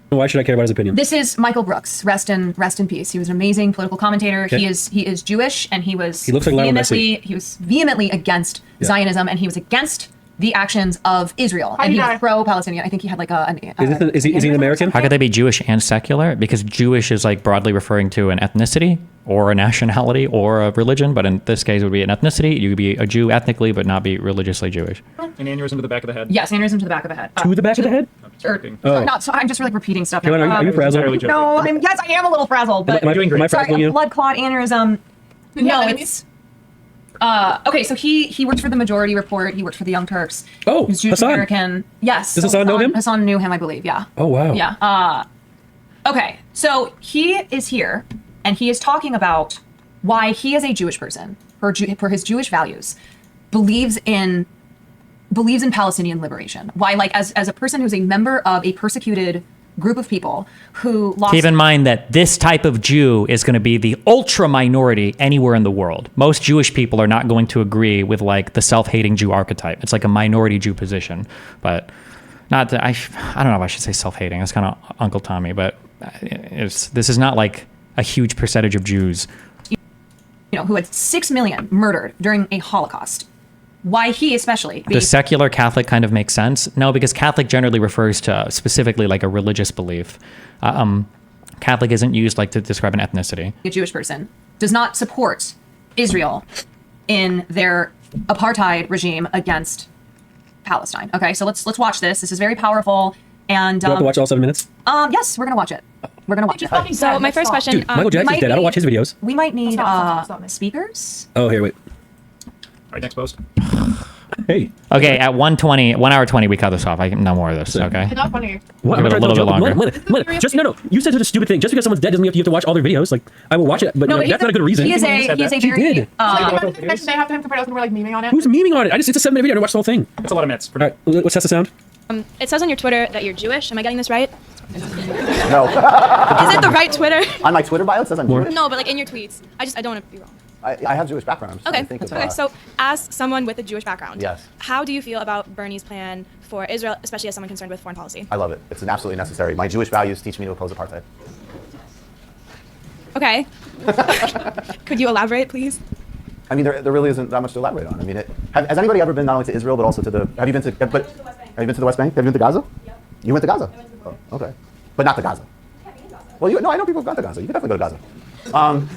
Why should I care about his opinion?
This is Michael Brooks. Rest in peace. He was an amazing political commentator.
Okay.
He is Jewish, and he was
looks like Lionel Messi.
He was vehemently against Zionism, and he was against the actions of Israel, and he was pro-Palestinian. I think he had like
Is he an American?
How could they be Jewish and secular? Because Jewish is like broadly referring to an ethnicity or a nationality or a religion, but in this case it would be an ethnicity. You could be a Jew ethnically but not be religiously Jewish.
An aneurysm to the back of the head.
Yes, aneurysm to the back of the head.
To the back of the head?
Not. So I'm just like repeating stuff.
Caroline, are you frazzled?
No, yes, I am a little frazzled. But
Am I frazzling
sorry,
you?
blood clot aneurysm. No, it's. Okay, so he worked for the Majority Report. He worked for the Young Turks.
Oh,
He's Jewish
Hassan.
American. Yes.
Does Hassan know him?
Hassan knew him, I believe. Yeah.
Oh wow.
Yeah. Okay, so he is here, and he is talking about why he is a Jewish person for his Jewish values, believes in Palestinian liberation. Why, like, as a person who's a member of a persecuted group of people who lost...
Keep in mind that this type of Jew is going to be the ultra minority anywhere in the world. Most Jewish people are not going to agree with like the self-hating Jew archetype. It's like a minority Jew position, but not that I don't know if I should say self-hating. That's kind of Uncle Tommy, but this is not like a huge percentage of Jews.
Who had 6 million murdered during a Holocaust. Why he especially?
Does secular Catholic kind of make sense? No, because Catholic generally refers to specifically like a religious belief. Catholic isn't used like to describe an ethnicity.
A Jewish person does not support Israel in their apartheid regime against Palestine. Okay, so let's watch this. This is very powerful. And
Do you have to watch all 7 minutes?
yes, we're gonna watch it. We're gonna watch it.
So my first question,
Dude, Michael Jackson's dead. I don't watch his videos.
We might need
Stop.
speakers.
Oh, here, wait.
All right, next post.
Hey.
Okay, at 1 hour 20, we cut this off. No more of this, okay?
It's not funny.
What?
Give it a little bit longer.
Just no. You said such a stupid thing. Just because someone's dead doesn't mean you have to watch all their videos. Like, I will watch it, but that's not a good reason.
He is a
She
very
did.
Like, the next day after him compared us and we're like memeing on it.
Who's memeing on it? It's a 7-minute video. I didn't watch the whole thing.
That's a lot of minutes.
All right, let's test the sound.
It says on your Twitter that you're Jewish. Am I getting this right?
No.
Is it the right Twitter?
On my Twitter bio, it says I'm Jewish.
No, but like in your tweets. I don't want to be wrong.
I have Jewish background.
Okay. So as someone with a Jewish background,
yes.
How do you feel about Bernie's plan for Israel, especially as someone concerned with foreign policy?
I love it. It's absolutely necessary. My Jewish values teach me to oppose apartheid.
Okay. Could you elaborate, please?
I mean, there really isn't that much to elaborate on. I mean, has anybody ever been not only to Israel but also to the? Have you been to? Have you been to the West Bank? Have you been to Gaza?
Yep.
You went to Gaza.
I went to the
Oh, okay, but not to Gaza.
Yeah, Gaza.
Well, I know people have gone to Gaza. You can definitely go to Gaza.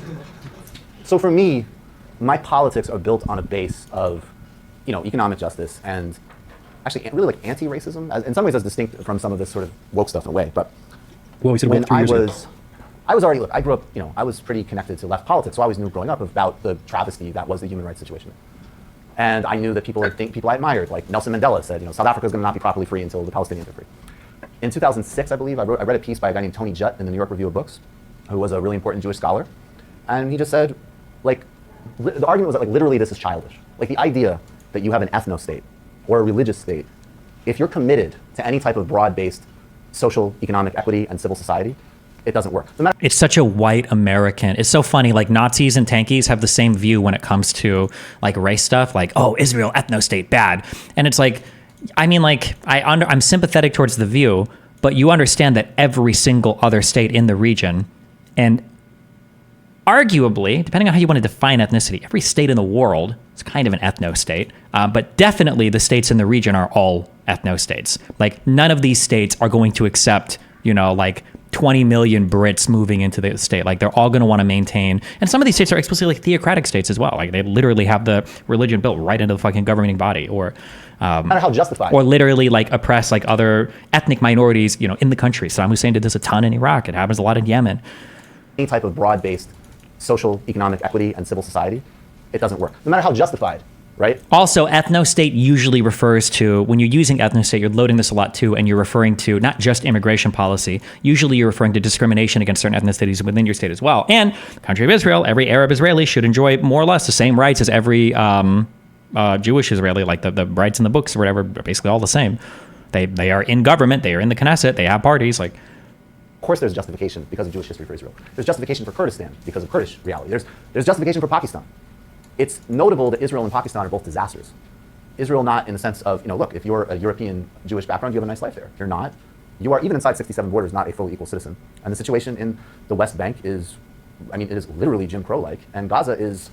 So for me, my politics are built on a base of, economic justice and actually really like anti-racism, in some ways as distinct from some of this sort of woke stuff in a way. But
Well, we said
when
about 3
I
years ago.
was already, look, I grew up, I was pretty connected to left politics, so I always knew growing up about the travesty that was the human rights situation. And I knew that people I admired, like Nelson Mandela said, South Africa is going to not be properly free until the Palestinians are free. In 2006, I believe, I read a piece by a guy named Tony Judt in the New York Review of Books, who was a really important Jewish scholar. And he just said, the argument was that, literally this is childish. Like, the idea that you have an ethnostate or a religious state, if you're committed to any type of broad-based social, economic equity and civil society, it doesn't work.
It's such a white American. It's so funny. Like, Nazis and tankies have the same view when it comes to like race stuff. Like, oh, Israel, ethnostate, bad. And it's like, I mean, like, I'm sympathetic towards the view, but you understand that every single other state in the region, and arguably, depending on how you want to define ethnicity, every state in the world is kind of an ethnostate. But definitely the states in the region are all ethnostates. Like, none of these states are going to accept, like 20 million Brits moving into the state. Like, they're all going to want to maintain, and some of these states are explicitly like theocratic states as well. Like, they literally have the religion built right into the fucking governing body, or
no matter how justified,
or literally like oppress like other ethnic minorities, in the country. Saddam Hussein did this a ton in Iraq. It happens a lot in Yemen.
Any type of broad-based social, economic equity and civil society, it doesn't work. No matter how justified, right?
Also, ethnostate usually refers to, when you're using ethnostate, you're loading this a lot too, and you're referring to not just immigration policy. Usually you're referring to discrimination against certain ethnicities within your state as well. And the country of Israel, every Arab Israeli should enjoy more or less the same rights as every Jewish Israeli, like the rights in the books or whatever, are basically all the same. They are in government, they are in the Knesset, they have parties, like.
Of course there's justification because of Jewish history for Israel. There's justification for Kurdistan because of Kurdish reality. There's justification for Pakistan. It's notable that Israel and Pakistan are both disasters. Israel not in the sense of, look, if you're a European Jewish background, you have a nice life there. If you're not, you are, even inside 67 borders, not a fully equal citizen. And the situation in the West Bank is, it is literally Jim Crow-like. And Gaza is,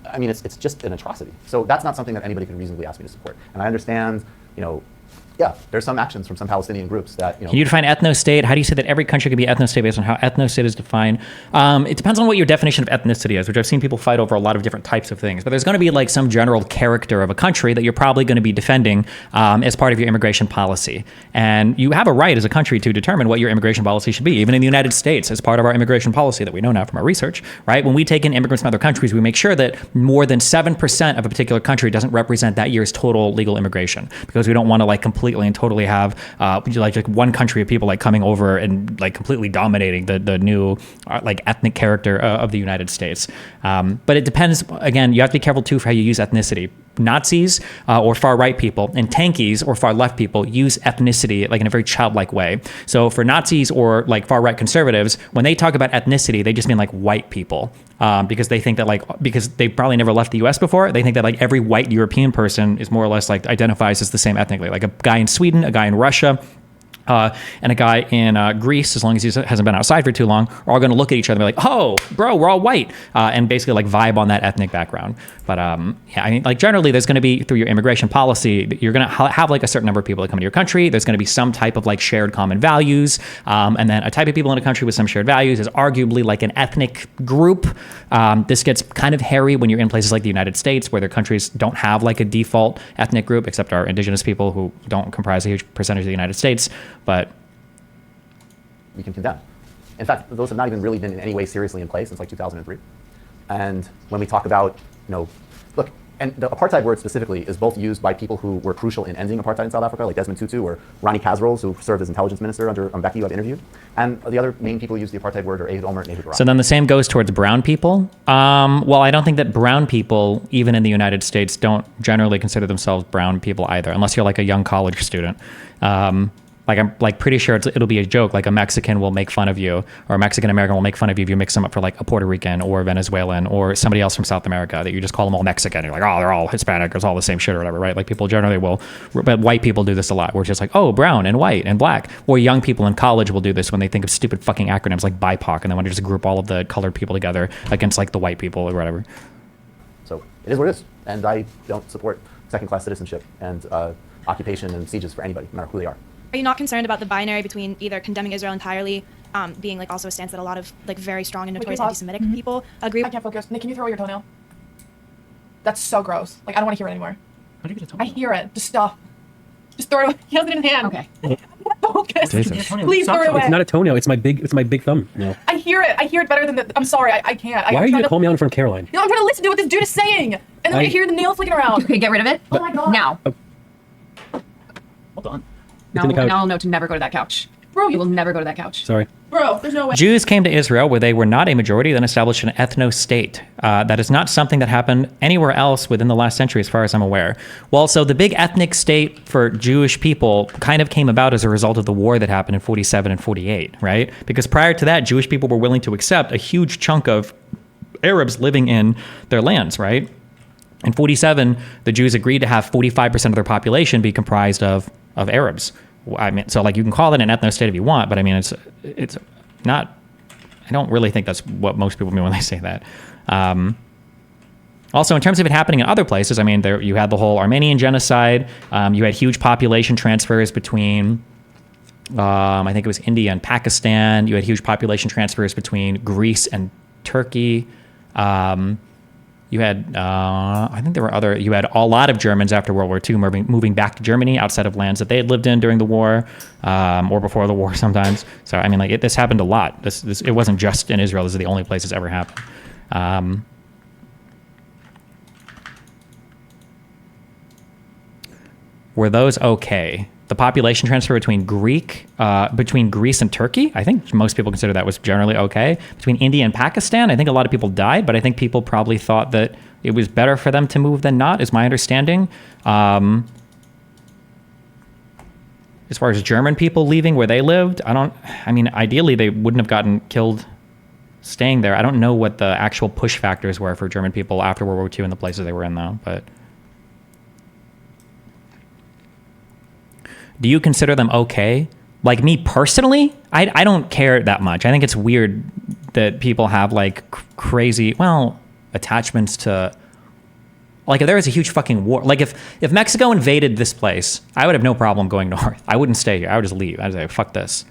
it's just an atrocity. So that's not something that anybody can reasonably ask me to support. And I understand, yeah, there's some actions from some Palestinian groups that,
Can you define ethnostate? How do you say that every country can be ethnostate based on how ethnostate is defined? It depends on what your definition of ethnicity is, which I've seen people fight over a lot of different types of things. But there's going to be like some general character of a country that you're probably going to be defending as part of your immigration policy. And you have a right as a country to determine what your immigration policy should be, even in the United States, as part of our immigration policy that we know now from our research, right? When we take in immigrants from other countries, we make sure that more than 7% of a particular country doesn't represent that year's total legal immigration, because we don't want to like completely and totally have like one country of people like coming over and like completely dominating the new like ethnic character of the United States. But it depends. Again, you have to be careful too for how you use ethnicity. Nazis or far right people and tankies or far left people use ethnicity like in a very childlike way. So for Nazis or like far right conservatives, when they talk about ethnicity, they just mean like white people, because they think that because they probably never left the US before, they think that like every white European person is more or less like identifies as the same ethnically, like a guy in Sweden, a guy in Russia, and a guy in Greece, as long as he hasn't been outside for too long, are all going to look at each other and be like, oh, bro, we're all white, and basically like vibe on that ethnic background. But yeah, like generally there's going to be, through your immigration policy, you're going to have like a certain number of people that come into your country. There's going to be some type of like shared common values, and then a type of people in a country with some shared values is arguably like an ethnic group. This gets kind of hairy when you're in places like the United States, where their countries don't have like a default ethnic group, except our indigenous people who don't comprise a huge percentage of the United States. But
we can condemn. In fact, those have not even really been in any way seriously in place since like 2003. And when we talk about, look, and the apartheid word specifically is both used by people who were crucial in ending apartheid in South Africa, like Desmond Tutu or Ronnie Kasrils, who served as intelligence minister under Mbeki, who I've interviewed. And the other main people who use the apartheid word are Ehud Olmert and Ehud Barak.
So then the same goes towards brown people. Well, I don't think that brown people, even in the United States, don't generally consider themselves brown people either, unless you're like a young college student. Like I'm like pretty sure it'll be a joke. Like a Mexican will make fun of you, or a Mexican American will make fun of you if you mix them up for like a Puerto Rican or Venezuelan or somebody else from South America, that you just call them all Mexican. You're like, oh, they're all Hispanic. It's all the same shit or whatever, right? Like people generally will, but white people do this a lot. Where it's just like, oh, brown and white and black. Or young people in college will do this when they think of stupid fucking acronyms like BIPOC, and they want to just group all of the colored people together against like the white people or whatever.
So it is what it is, and I don't support second-class citizenship and occupation and sieges for anybody, no matter who they are.
Are you not concerned about the binary between either condemning Israel entirely, being like also a stance that a lot of like very strong and notorious anti-Semitic people agree with?
I can't focus. Nick, can you throw your toenail? That's so gross. Like, I don't want to hear it anymore.
How do you get a toenail?
I hear it. Just stop. Just throw it away. He has it in his hand.
Okay.
Focus. focus.
Jesus.
Please throw it away.
It's not a toenail. It's my big thumb. No.
I hear it. I hear it better than the. I'm sorry. I can't.
Why are you gonna call me out in front of Caroline?
No, I'm trying to listen to what this dude is saying, and then I hear the nail flicking around.
Okay, get rid of it.
Oh my god.
Now.
Hold on.
No, to never go to that couch.
Bro,
You will never go to that couch.
Sorry.
Bro, there's no way.
Jews came to Israel where they were not a majority, then established an ethnostate. That is not something that happened anywhere else within the last century, as far as I'm aware. Well, so the big ethnic state for Jewish people kind of came about as a result of the war that happened in 47 and 48, right? Because prior to that, Jewish people were willing to accept a huge chunk of Arabs living in their lands, right? In 47, the Jews agreed to have 45% of their population be comprised of Arabs. I mean, so like you can call it an ethnostate if you want, but I mean, it's not. I don't really think that's what most people mean when they say that. Also, in terms of it happening in other places, I mean, there you had the whole Armenian genocide. You had huge population transfers between, I think it was India and Pakistan. You had huge population transfers between Greece and Turkey. You had, I think there were other, you had a lot of Germans after World War II moving back to Germany outside of lands that they had lived in during the war, or before the war sometimes. So, I mean, like, this happened a lot. It wasn't just in Israel. This is the only place it's ever happened. Were those okay? The population transfer between Greece and Turkey, I think most people consider that was generally okay. Between India and Pakistan, I think a lot of people died, but I think people probably thought that it was better for them to move than not, is my understanding. As far as German people leaving where they lived, I mean, ideally they wouldn't have gotten killed staying there. I don't know what the actual push factors were for German people after World War II in the places they were in, though, but... Do you consider them okay? Like me personally, I don't care that much. I think it's weird that people have like crazy, attachments to, like if there was a huge fucking war, like if Mexico invaded this place, I would have no problem going north. I wouldn't stay here. I would just leave. I'd say, fuck this.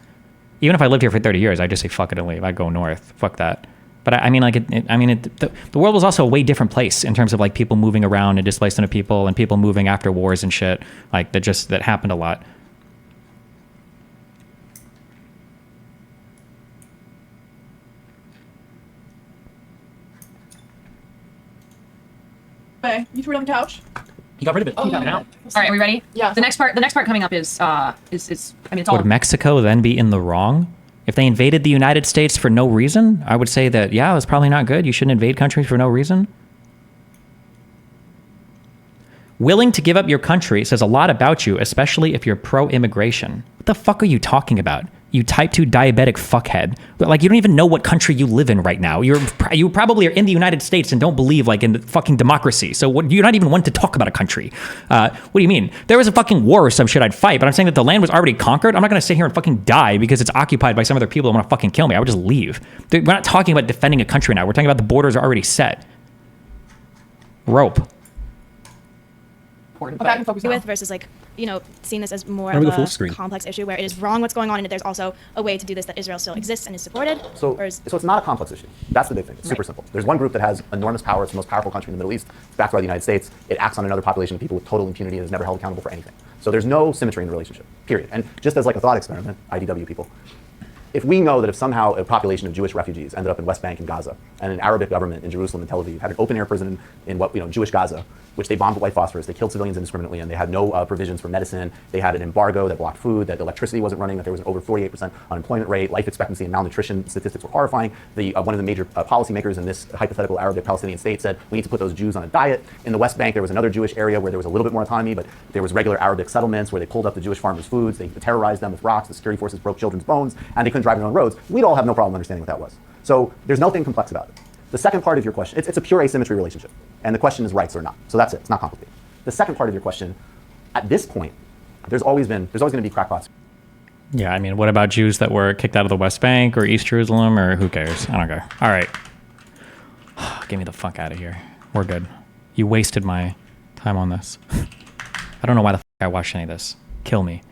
Even if I lived here for 30 years, I'd just say, fuck it and leave. I'd go north. Fuck that. But I mean, like, the world was also a way different place in terms of like people moving around and displacement of people and people moving after wars and shit. Like that happened a lot.
You threw it on the couch.
He got rid of it.
Oh,
He got it out.
All right, are we ready?
Yeah.
The next part coming up is I mean, it's all.
Would Mexico then be in the wrong? If they invaded the United States for no reason, I would say that, yeah, it was probably not good. You shouldn't invade countries for no reason. Willing to give up your country says a lot about you, especially if you're pro-immigration. What the fuck are you talking about? You type 2 diabetic fuckhead. Like, you don't even know what country you live in right now. You probably are in the United States and don't believe like in the fucking democracy. So you're not even one to talk about a country. What do you mean? There was a fucking war or some shit, I'd fight. But I'm saying that the land was already conquered. I'm not going to sit here and fucking die because it's occupied by some other people that want to fucking kill me. I would just leave. We're not talking about defending a country now. We're talking about the borders are already set. Rope.
Back and focus now.
With versus like, seeing this as more
Remember
of
the full
a
screen.
complex issue where it is wrong what's going on and there's also a way to do this that Israel still exists and is supported.
So it's not a complex issue. That's the big thing. It's super simple. There's one group that has enormous power. It's the most powerful country in the Middle East. It's backed by the United States. It acts on another population of people with total impunity and is never held accountable for anything. So there's no symmetry in the relationship, period. And just as like a thought experiment, IDW people, if we know that if somehow a population of Jewish refugees ended up in West Bank and Gaza, and an Arabic government in Jerusalem and Tel Aviv had an open-air prison in Jewish Gaza, which they bombed with white phosphorus, they killed civilians indiscriminately, and they had no provisions for medicine, they had an embargo that blocked food, that electricity wasn't running, that there was an over 48% unemployment rate, life expectancy and malnutrition statistics were horrifying. One of the major policymakers in this hypothetical Arabic Palestinian state said, we need to put those Jews on a diet. In the West Bank, there was another Jewish area where there was a little bit more autonomy, but there was regular Arabic settlements where they pulled up the Jewish farmers' foods, they terrorized them with rocks, the security forces broke children's bones, and they couldn't drive their own roads. We'd all have no problem understanding what that was. So there's nothing complex about it. The second part of your question, it's a pure asymmetry relationship. And the question is rights or not. So that's it. It's not complicated. The second part of your question, at this point, there's always going to be crackpots.
Yeah, I mean, what about Jews that were kicked out of the West Bank or East Jerusalem, or who cares? I don't care. All right. Get me the fuck out of here. We're good. You wasted my time on this. I don't know why the fuck I watched any of this. Kill me.